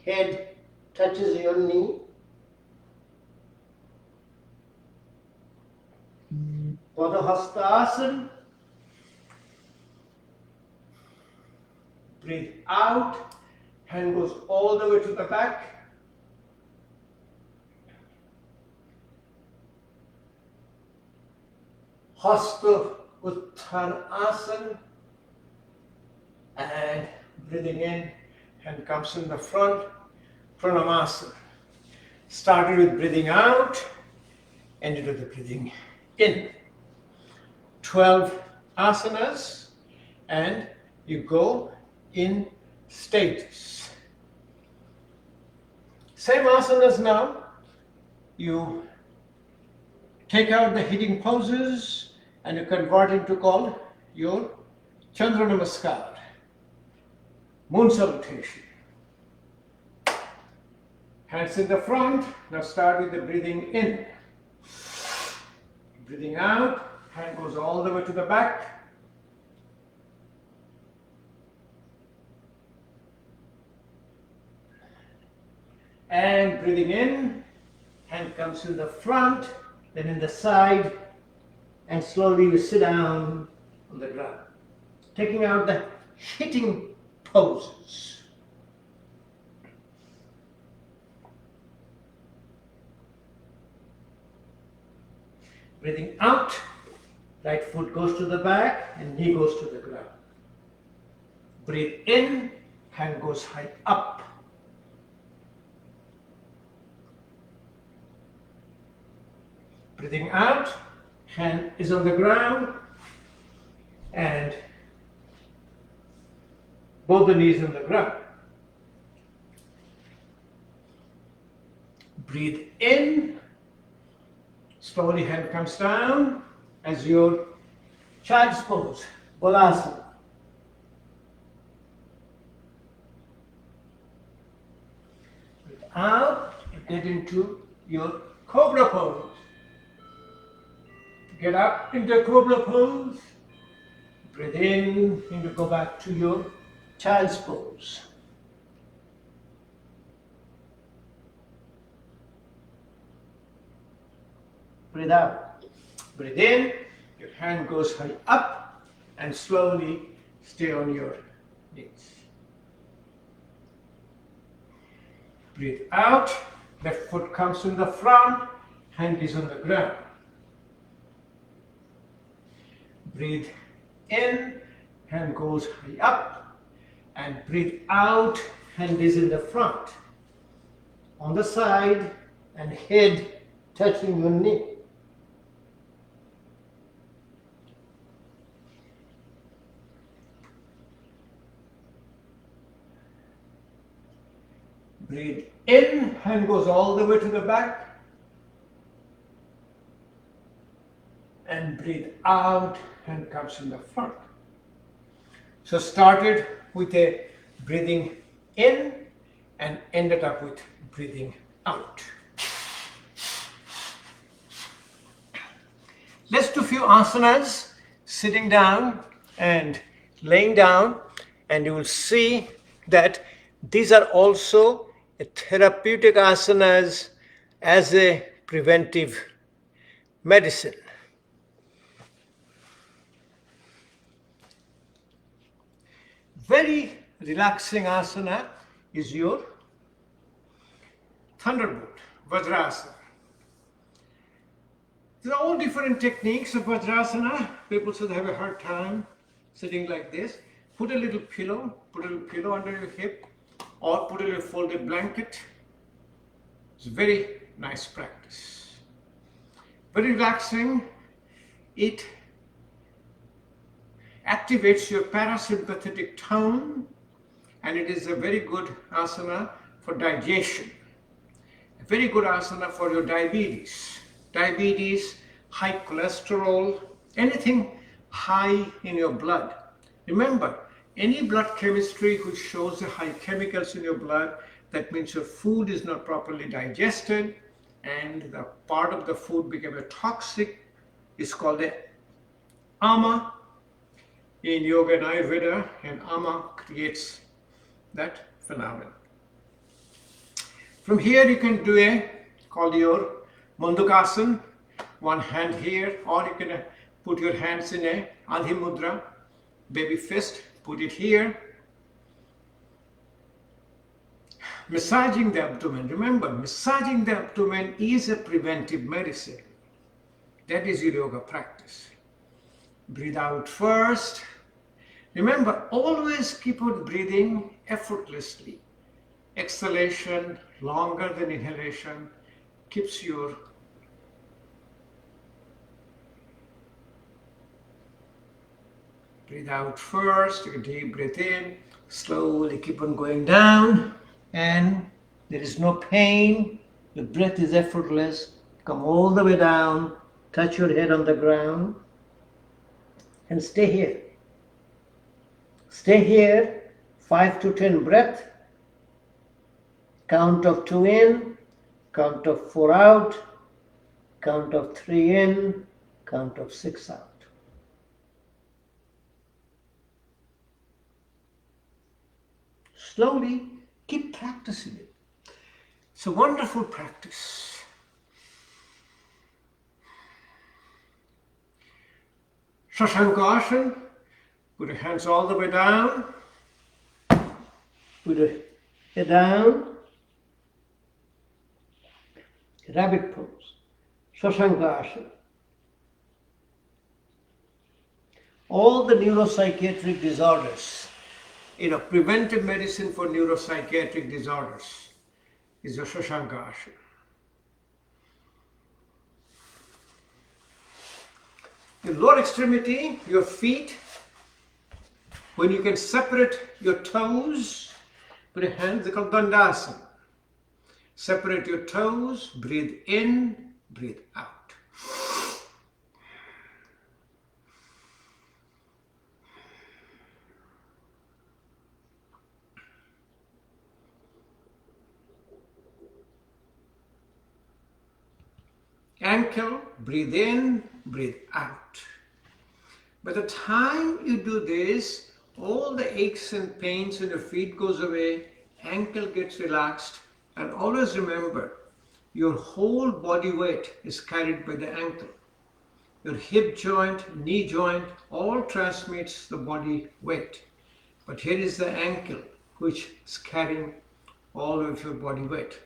head touches your knee. Padahastasana. Breathe out, hand goes all the way to the back. Hasta Uttanasana. And breathing in, hand comes in the front. Pranamasana. Started with breathing out, ended with the breathing in. 12 asanas, and you go in stages. Same asanas now. You take out the hitting poses and you convert into called your Chandra Namaskar, moon salutation. Hands in the front. Now start with the breathing in. Breathing out, hand goes all the way to the back. And breathing in, hand comes in the front, then in the side, and slowly you sit down on the ground. Taking out the hitting poses. Breathing out, right foot goes to the back and knee goes to the ground. Breathe in, hand goes high up. Breathing out, hand is on the ground and both the knees on the ground. Breathe in, slowly hand comes down as your child's pose, Balasana. Breathe out, you get into your Cobra Pose. Get up into Cobra Pose. Breathe in, and you go back to your child's pose. Breathe out. Breathe in, your hand goes high up and slowly stay on your knees. Breathe out, left foot comes in the front, hand is on the ground. Breathe in, hand goes high up, and breathe out, hand is in the front. On the side, and head touching your knee. Breathe in, hand goes all the way to the back. And breathe out, hand comes in the front. So started with a breathing in and ended up with breathing out. Let's do a few asanas, sitting down and laying down, and you will see that these are also a therapeutic asanas as a preventive medicine. Very relaxing asana is your Thunderbolt Vajrasana. There are all different techniques of Vajrasana. People should have a hard time sitting like this. Put a little pillow under your hip, or put a little folded blanket. It's a very nice practice. Very relaxing. It activates your parasympathetic tone, and it is a very good asana for digestion. A very good asana for your diabetes. Diabetes, high cholesterol, anything high in your blood. Remember, any blood chemistry which shows the high chemicals in your blood, that means your food is not properly digested and the part of the food became a toxic. It's called the ama in yoga and Ayurveda, and ama creates that phenomenon. From here you can do a called your Mandukasana, one hand here, or you can put your hands in a Adhi Mudra, baby fist, put it here. Massaging the abdomen. Remember, massaging the abdomen is a preventive medicine. That is your yoga practice. Breathe out first. Remember, always keep on breathing effortlessly. Exhalation longer than inhalation keeps your breathe out first, take a deep breath in, slowly keep on going down, and there is no pain, your breath is effortless. Come all the way down, touch your head on the ground, and stay here. Stay here, 5 to 10 breaths. Count of 2 in, count of 4 out, count of 3 in, count of 6 out. Slowly, keep practicing it. It's a wonderful practice. Shashankasana, put your hands all the way down, put your head down, rabbit pose, Shashankasana. All the neuropsychiatric disorders, preventive medicine for neuropsychiatric disorders is a Shashankasana. Your lower extremity, your feet, when you can separate your toes, put your hands, they call Tadasana. Separate your toes, breathe in, breathe out. Ankle, breathe in, breathe out. By the time you do this, all the aches and pains in your feet goes away, ankle gets relaxed, and always remember, your whole body weight is carried by the ankle. Your hip joint, knee joint, all transmits the body weight. But here is the ankle, which is carrying all of your body weight.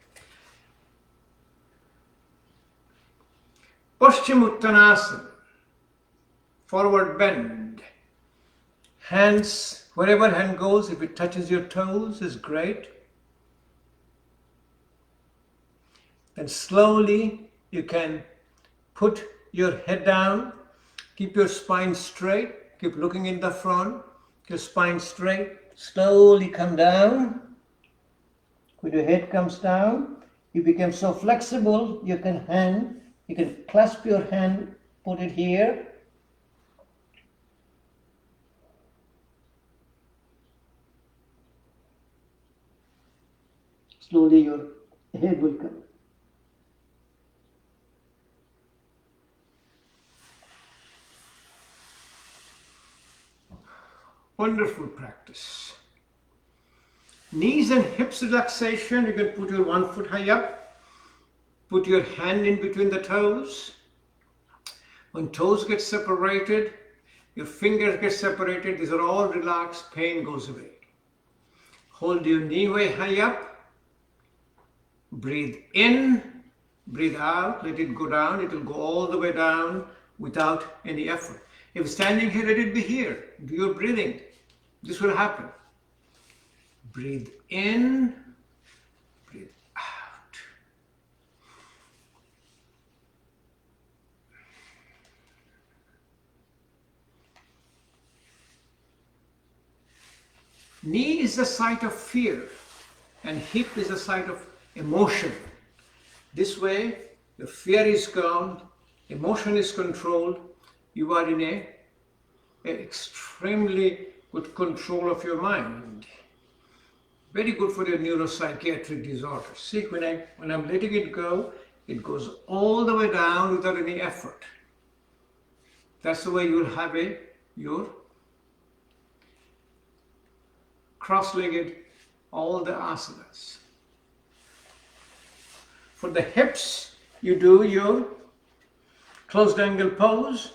Paschimuttanasana, forward bend. Hands, wherever hand goes, if it touches your toes, is great. Then slowly you can put your head down, keep your spine straight, keep looking in the front, your spine straight, slowly come down. When your head comes down, you become so flexible, you can clasp your hand, put it here. Slowly your head will come. Wonderful practice. Knees and hips relaxation, you can put your 1 foot high up, put your hand in between the toes. When toes get separated, your fingers get separated, these are all relaxed, pain goes away. Hold your knee way high up, breathe in, breathe out, let it go down, it will go all the way down without any effort. If standing here, let it be here, do your breathing, this will happen. Breathe in, breathe out. Knee is the site of fear and hip is the site of emotion. This way, the fear is gone, emotion is controlled, you are in a extremely good control of your mind. Very good for your neuropsychiatric disorders. See, when I'm letting it go, it goes all the way down without any effort. That's the way you'll have your cross-legged, all the asanas. For the hips, you do your closed angle pose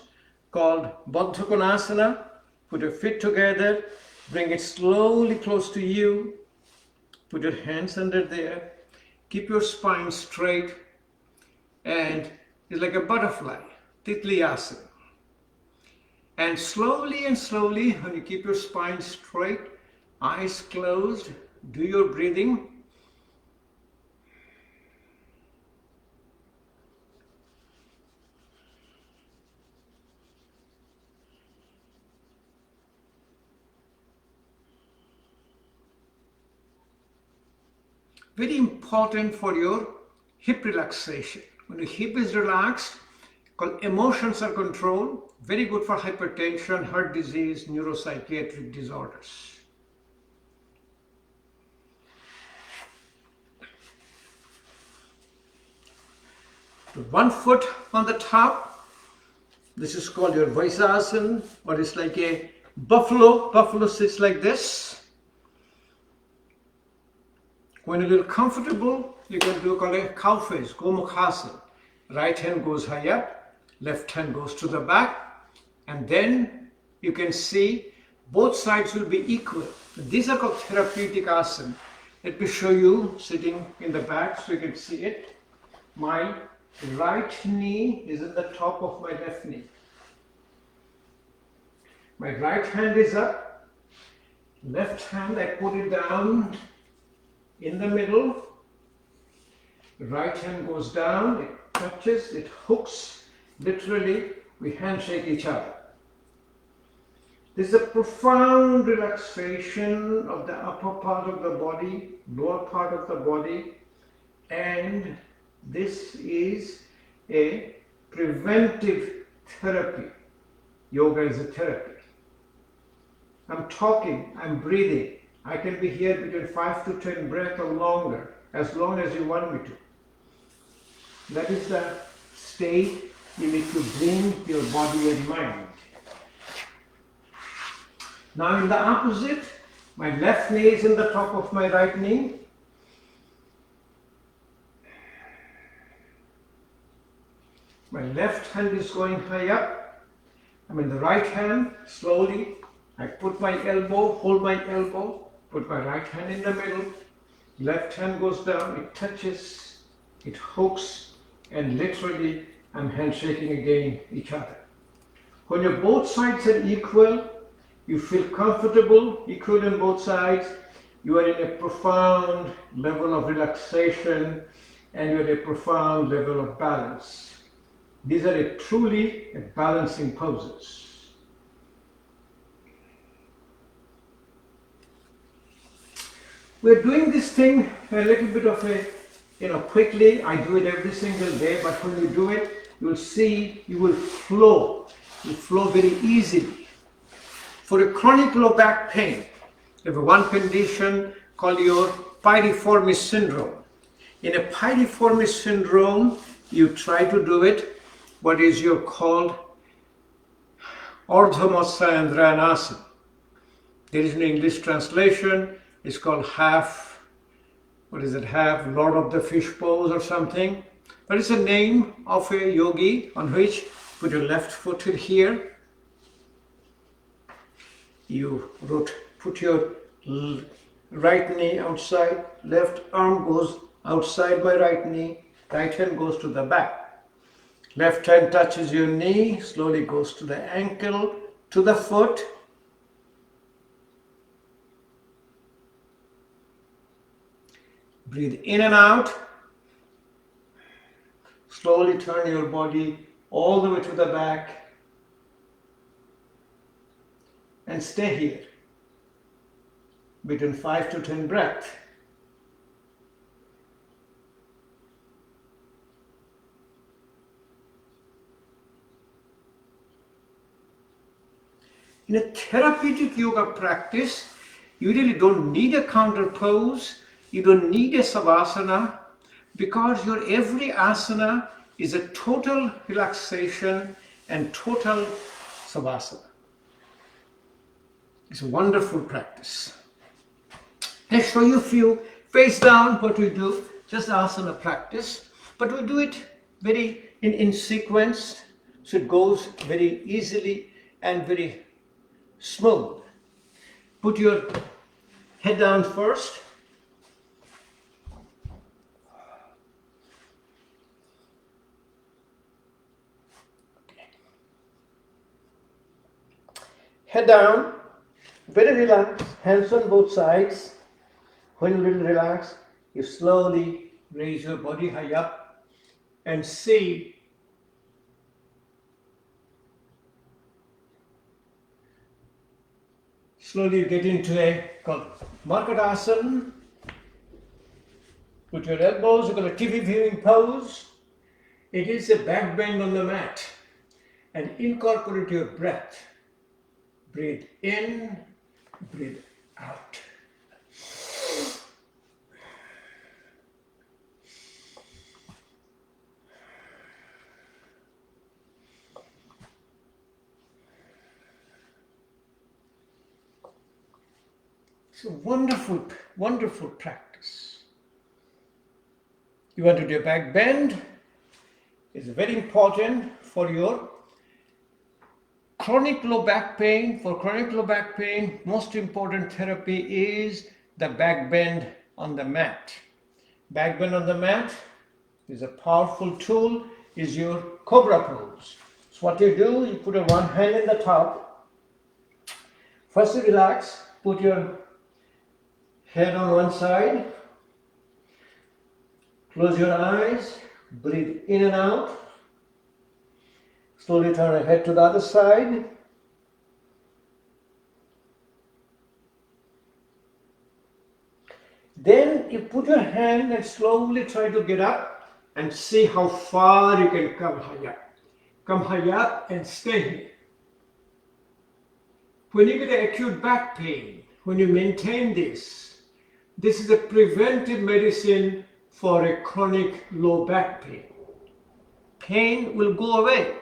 called Baddha Konasana. Put your feet together, bring it slowly close to you. Put your hands under there. Keep your spine straight, and it's like a butterfly, Titli Asana. And slowly, when you keep your spine straight, eyes closed, do your breathing. Very important for your hip relaxation. When your hip is relaxed, because emotions are controlled, very good for hypertension, heart disease, neuropsychiatric disorders. Put one foot on the top. This is called your Vajrasana, or it's like a buffalo. Buffalo sits like this. When you're a little comfortable, you can do called a cow face, Gomukhasana. Right hand goes high up, left hand goes to the back, and then you can see both sides will be equal. These are called Therapeutic Asana. Let me show you sitting in the back so you can see it. My right knee is at the top of my left knee. My right hand is up, left hand I put it down in the middle. The right hand goes down, it touches, it hooks. Literally, we handshake each other. This is a profound relaxation of the upper part of the body, lower part of the body, and this is a preventive therapy. Yoga is a therapy. I'm talking, I'm breathing. I can be here between 5 to 10 breaths or longer, as long as you want me to. That is the state in which you bring your body and mind. Now in the opposite, my left knee is in the top of my right knee. My left hand is going high up. I'm in the right hand, slowly. I put my elbow, hold my elbow, put my right hand in the middle. Left hand goes down, it touches, it hooks, and literally I'm handshaking again each other. When your both sides are equal, you feel comfortable, equal on both sides, you are in a profound level of relaxation and you're at a profound level of balance. These are truly balancing poses. We're doing this thing a little bit of quickly. I do it every single day, but when you do it, you'll see you will flow. You flow very easily. For a chronic low back pain, you have one condition called your Pyriformis Syndrome. In a Pyriformis Syndrome, you try to do it what is called Ardha Matsyendrayanasana. There is an English translation. It's called half Lord of the Fish Pose or something. But it's a name of a yogi on which put your left foot in here. You put your right knee outside, left arm goes outside my right knee, right hand goes to the back. Left hand touches your knee, slowly goes to the ankle, to the foot. Breathe in and out. Slowly turn your body all the way to the back. And stay here. between 5 to 10 breaths. In a therapeutic yoga practice, you really don't need a counter pose, you don't need a savasana, because your every asana is a total relaxation and total savasana. It's a wonderful practice. Let's show you a few face down what we do, just asana practice, but we do it very in sequence, so it goes very easily and very smooth. Put your head down first. Head down, very relaxed, hands on both sides. When you're a little relaxed, you slowly raise your body high up and see slowly you get into a called Markadasana. Put your elbows, you're going to TV viewing pose. It is a back bend on the mat. And incorporate your breath. Breathe in, breathe out. It's a wonderful, wonderful practice. You want to do a back bend. It's very important for your chronic low back pain. For chronic low back pain, most important therapy is the back bend on the mat. Back bend on the mat is a powerful tool, is your Cobra Pose. So what you do, you put one hand in the top. First you relax, put your head on one side. Close your eyes, breathe in and out. Slowly turn your head to the other side. Then you put your hand and slowly try to get up and see how far you can come high up. Come high up and stay here. When you get acute back pain, when you maintain this is a preventive medicine for a chronic low back pain. Pain will go away.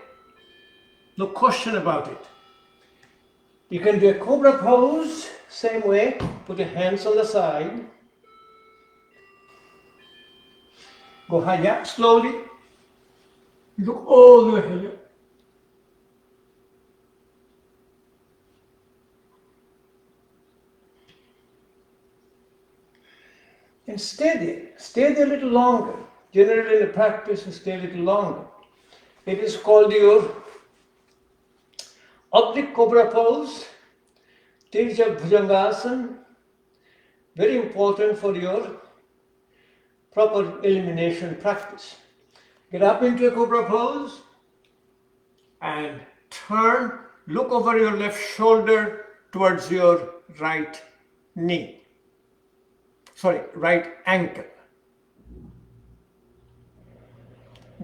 No question about it. You can do a Cobra Pose, same way. Put your hands on the side. Go high up slowly. Look all the way high up. And stay there. Stay there a little longer. Generally in the practice, you stay a little longer. It is called your Oblique Cobra Pose, Tirjak Bhujangasana, very important for your proper elimination practice. Get up into a Cobra Pose and turn, look over your left shoulder towards your right knee. Right ankle.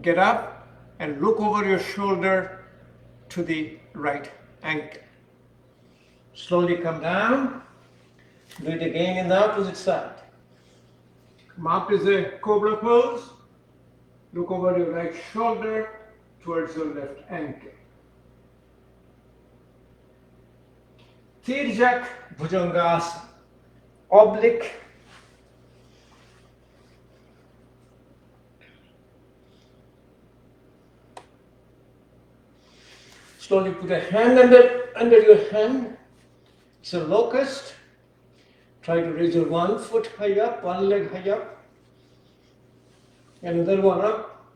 Get up and look over your shoulder to the right ankle. Slowly come down. Do it again in the opposite side. Come up is a Cobra Pose. Look over your right shoulder towards your left ankle. Tirjak Bhujangasana. Oblique. Slowly put a hand under your hand. It's a locust. Try to raise your one foot high up, one leg high up. Another one up.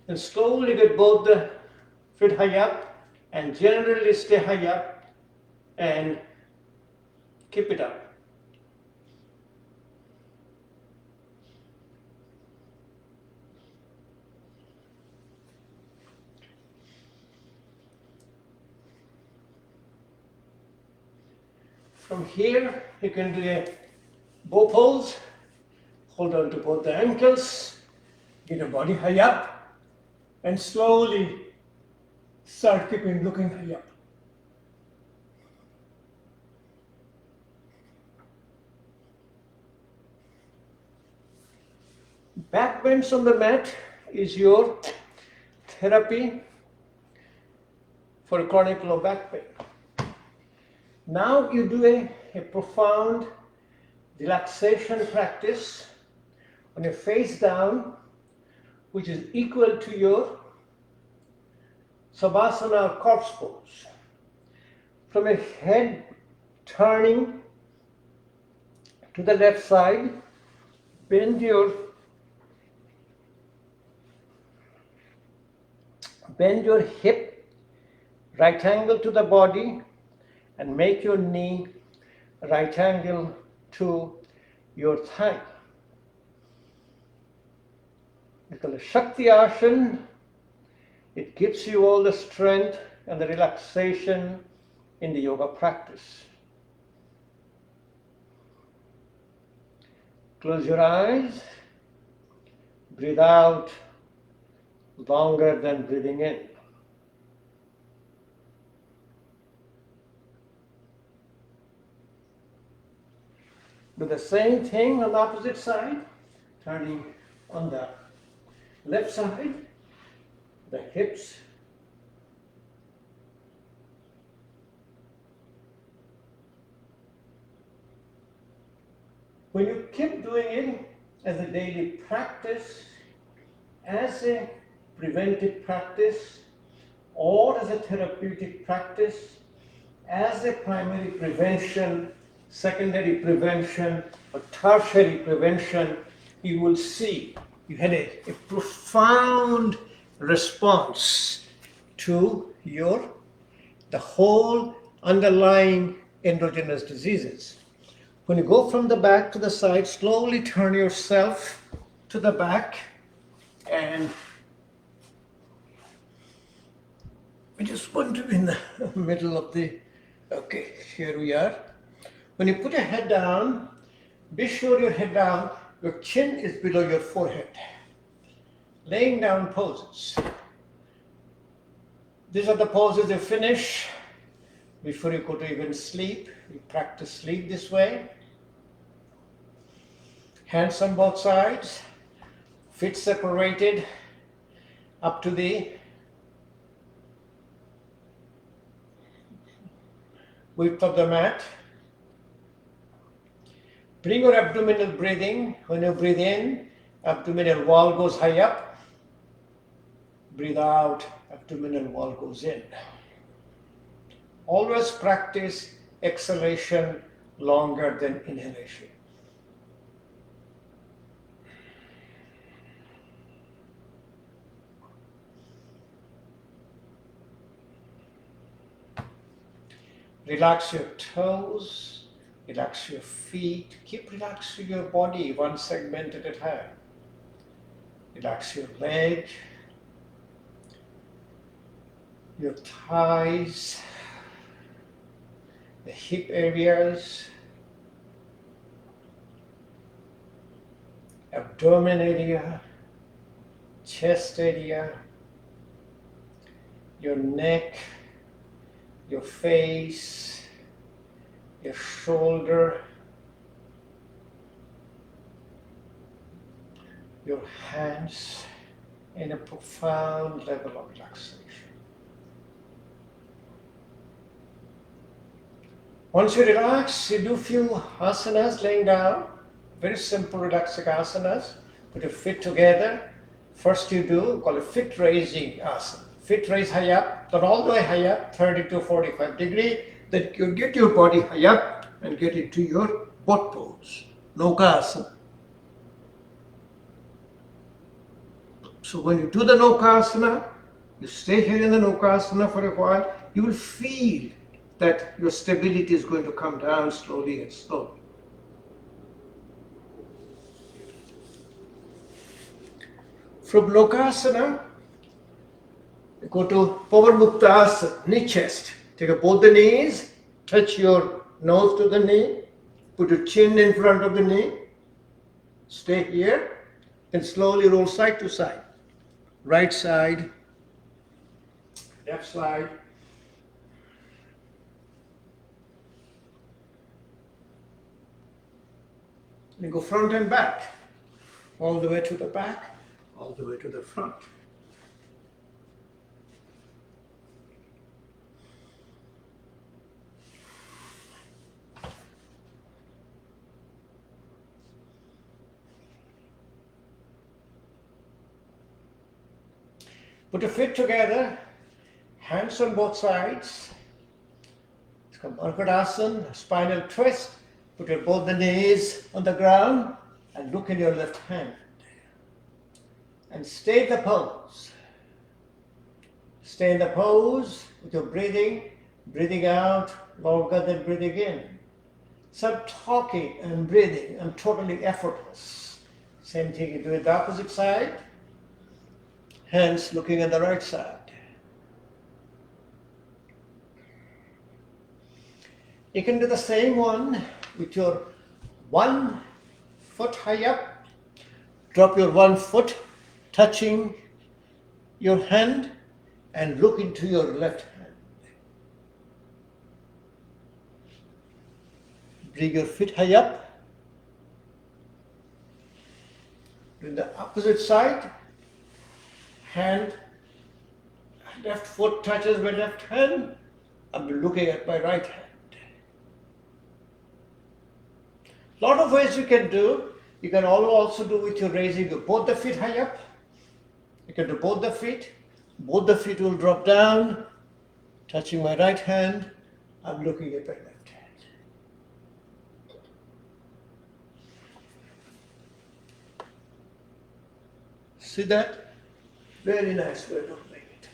And slowly get both the feet high up and generally stay high up and keep it up. From here, you can do a bow pose. Hold on to both the ankles. Get your body high up. And slowly start keeping looking high up. Back bends on the mat is your therapy for chronic low back pain. Now you do a profound relaxation practice on your face down, which is equal to your Savasana or corpse pose. From your head turning to the left side, bend your hip, right angle to the body, and make your knee right angle to your thigh. It's called a Shakti Asana. It gives you all the strength and the relaxation in the yoga practice. Close your eyes. Breathe out longer than breathing in. Do the same thing on the opposite side, turning on the left side, the hips. When you keep doing it as a daily practice, as a preventive practice, or as a therapeutic practice, as a primary prevention, secondary prevention, or tertiary prevention, you will see you had a profound response to the whole underlying endogenous diseases. When you go from the back to the side, slowly turn yourself to the back, and we just want to be in the middle of the, okay, here we are. When you put your head down, be sure your head down, your chin is below your forehead. Laying down poses. These are the poses you finish before you go to even sleep. You practice sleep this way. Hands on both sides, feet separated up to the width of the mat. Bring your abdominal breathing. When you breathe in, abdominal wall goes high up. Breathe out, abdominal wall goes in. Always practice exhalation longer than inhalation. Relax your toes, relax your feet, keep relaxing your body one segment at a time. Relax your leg, your thighs, the hip areas, abdomen area, chest area, your neck, your face, your shoulder, your hands, in a profound level of relaxation. Once you relax, you do a few asanas laying down, very simple relaxing asanas. Put your feet together. First you do, call it feet raising asana. Feet raise high up, not all the way high up, 30 to 45 degrees. Then you get your body high up and get into your butt pose, Nokasana. So when you do the Nokasana, you stay here in the Nokasana for a while, you will feel that your stability is going to come down slowly and slowly. From Nokasana, go to Pavanmukta Asana, knee chest. Take up both the knees, touch your nose to the knee, put your chin in front of the knee, stay here, and slowly roll side to side. Right side, left side. And go front and back, all the way to the back, all the way to the front. Put your feet together, hands on both sides. It's called Asana, spinal twist. Put your both the knees on the ground and look in your left hand. And stay in the pose. Stay in the pose with your breathing out longer than breathing in. Stop talking and breathing and totally effortless. Same thing you do with the opposite side. Hands looking at the right side. You can do the same one with your 1 foot high up. Drop your 1 foot touching your hand and look into your left hand. Bring your feet high up. Do the opposite side. Hand, left foot touches my left hand. I'm looking at my right hand. Lot of ways you can do. You can also do with your raising both the feet high up. You can do both the feet. Both the feet will drop down, touching my right hand. I'm looking at my left hand. See that? Very nice way of doing it.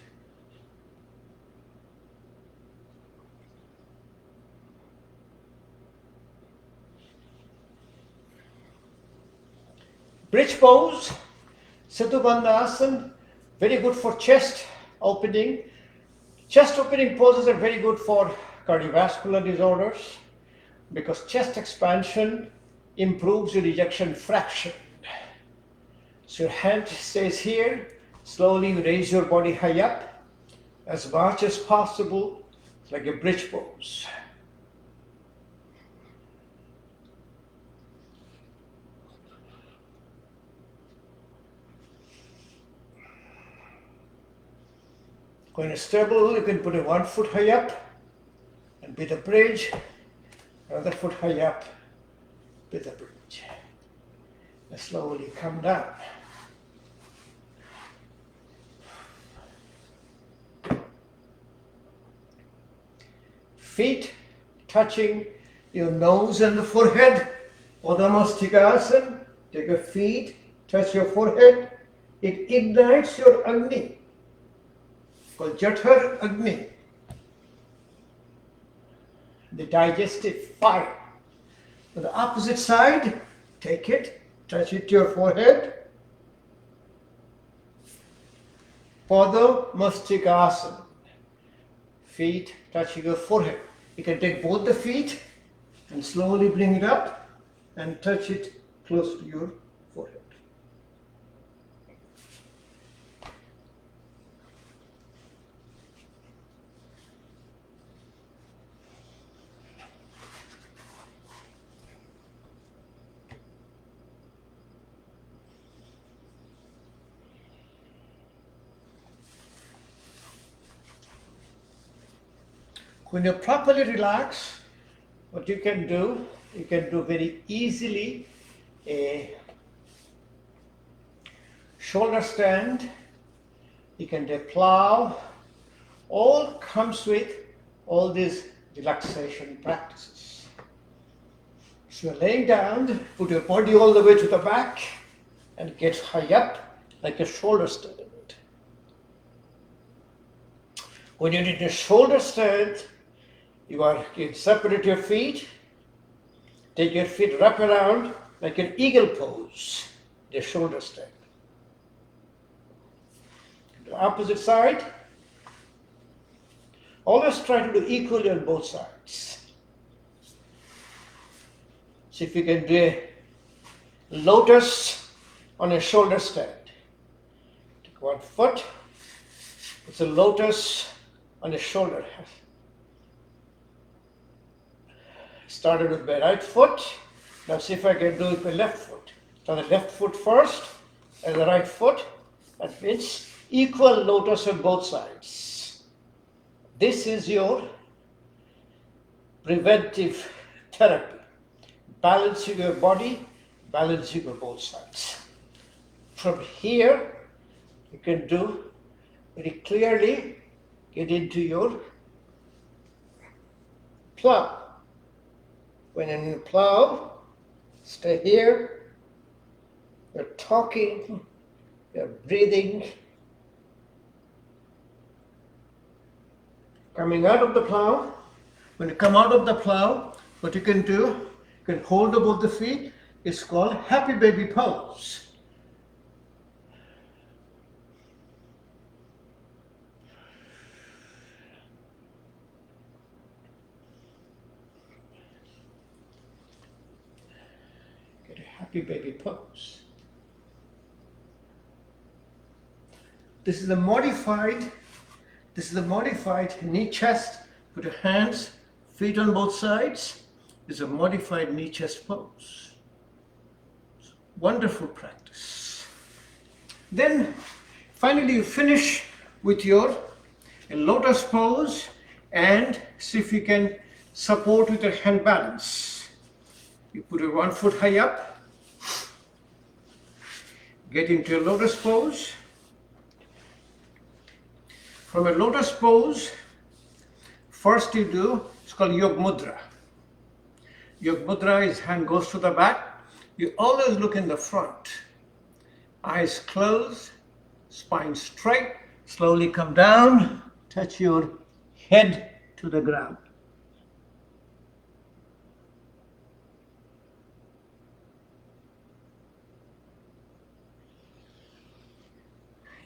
Bridge pose, Setu Bandha, very good for chest opening. Chest opening poses are very good for cardiovascular disorders because chest expansion improves your ejection fraction. So your hand stays here. Slowly raise your body high up as much as possible, like a bridge pose. When it's stable, you can put a 1 foot high up and be the bridge, another foot high up, be the bridge. And slowly come down. Feet touching your nose and the forehead. Asana. Take your feet, touch your forehead. It ignites your Agni, called Jathar Agni, the digestive fire. On the opposite side, take it, touch it to your forehead. Asana. Feet touching your forehead. You can take both the feet and slowly bring it up and touch it close to your forehead. When you're properly relaxed, what you can do very easily a shoulder stand, you can do a plow, all comes with all these relaxation practices. So you're laying down, put your body all the way to the back and get high up like a shoulder stand. When you're in a shoulder stand, you separate your feet, take your feet wrap around like an eagle pose, the shoulder stand. The opposite side, always try to do equally on both sides. See if you can do a lotus on a shoulder stand. Take one foot. It's a lotus on the shoulder. Started with my right foot. Now see if I can do it with my left foot. So the left foot first and the right foot. That means equal lotus on both sides. This is your preventive therapy. Balancing your body, balancing on both sides. From here, you can do very clearly, get into your plow. When in plow, stay here, you're talking, you're breathing. Coming out of the plow, when you come out of the plow, what you can do, you can hold both the feet. It's called happy baby pose. Get a happy baby pose. This is a modified knee chest. Put your hands, feet on both sides. It's a modified knee chest pose. Wonderful practice. Then finally you finish with your lotus pose and see if you can support with your hand balance. You put your one foot high up, get into a lotus pose. From a lotus pose, first you do, it's called Yogmudra. Yogmudra is hand goes to the back. You always look in the front. Eyes closed, spine straight, slowly come down, touch your head to the ground.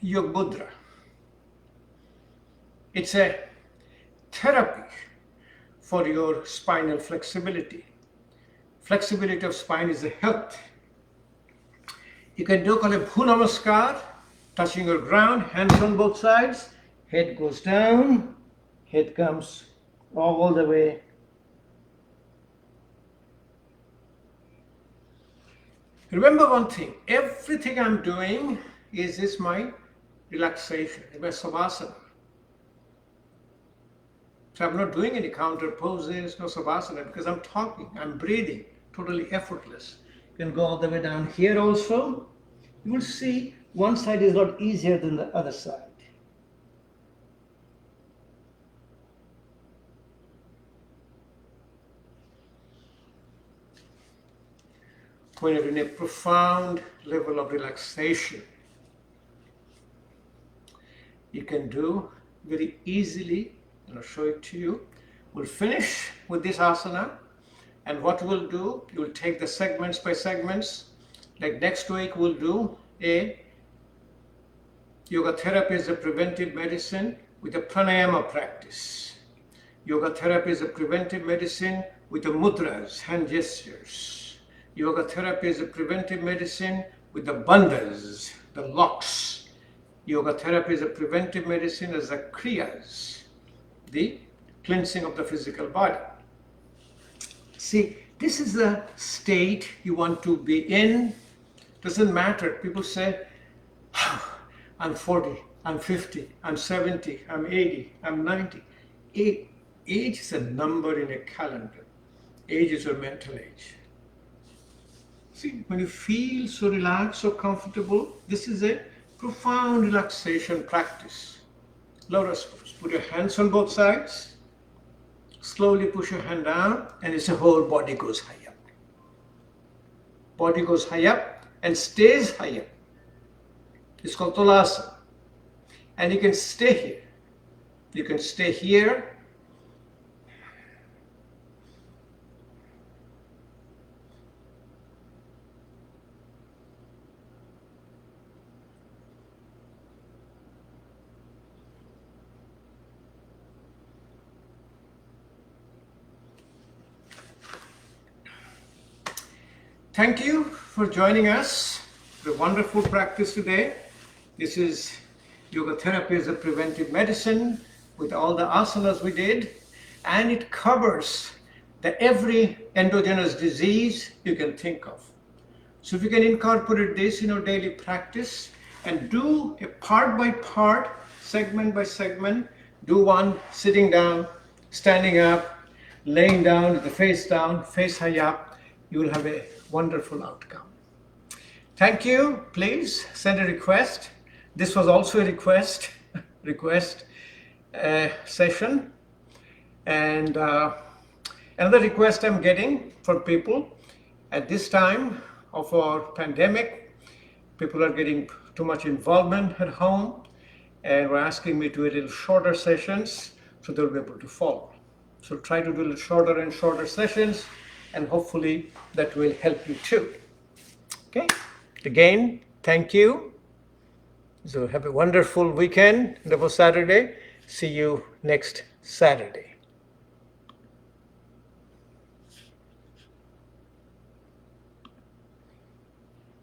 Yogmudra. It's a therapy for your spinal flexibility. Flexibility of spine is a health. You can do called a Namaskar, touching your ground, hands on both sides, head goes down, head comes all the way. Remember one thing, everything I'm doing is my relaxation, my savasana. So I'm not doing any counter poses, no savasana, because I'm talking, I'm breathing, totally effortless. You can go all the way down here also. You will see one side is a lot easier than the other side. When you're in a profound level of relaxation, you can do very easily. I'll show it to you. We'll finish with this asana, and what we'll do, you'll take the segments by segments. Like next week, we'll do a yoga therapy as a preventive medicine with a pranayama practice. Yoga therapy is a preventive medicine with the mudras, hand gestures. Yoga therapy is a preventive medicine with the bandhas, the locks. Yoga therapy is a preventive medicine as the kriyas, the cleansing of the physical body. See, this is the state you want to be in. Doesn't matter. People say, I'm 40, I'm 50, I'm 70, I'm 80, I'm 90. Age is a number in a calendar. Age is your mental age. See, when you feel so relaxed, so comfortable, this is a profound relaxation practice. Lotus pose. Put your hands on both sides. Slowly push your hand down, and it's the whole body goes high up. Body goes high up and stays high up. It's called Tadasana. And you can stay here. You can stay here. Thank you for joining us for a wonderful practice today. This is yoga therapy as a preventive medicine with all the asanas we did, and it covers every endogenous disease you can think of. So if you can incorporate this in your daily practice and do a part by part, segment by segment, do one sitting down, standing up, laying down with the face down, face high up, you will have a wonderful outcome. Thank you. Please send a request. This was also a request session. And another request I'm getting from people at this time of our pandemic, people are getting too much involvement at home and were asking me to do a little shorter sessions so they'll be able to follow. So try to do a little shorter and shorter sessions, and hopefully that will help you too. Okay, again, thank you. So have a wonderful weekend, wonderful Saturday. See you next Saturday.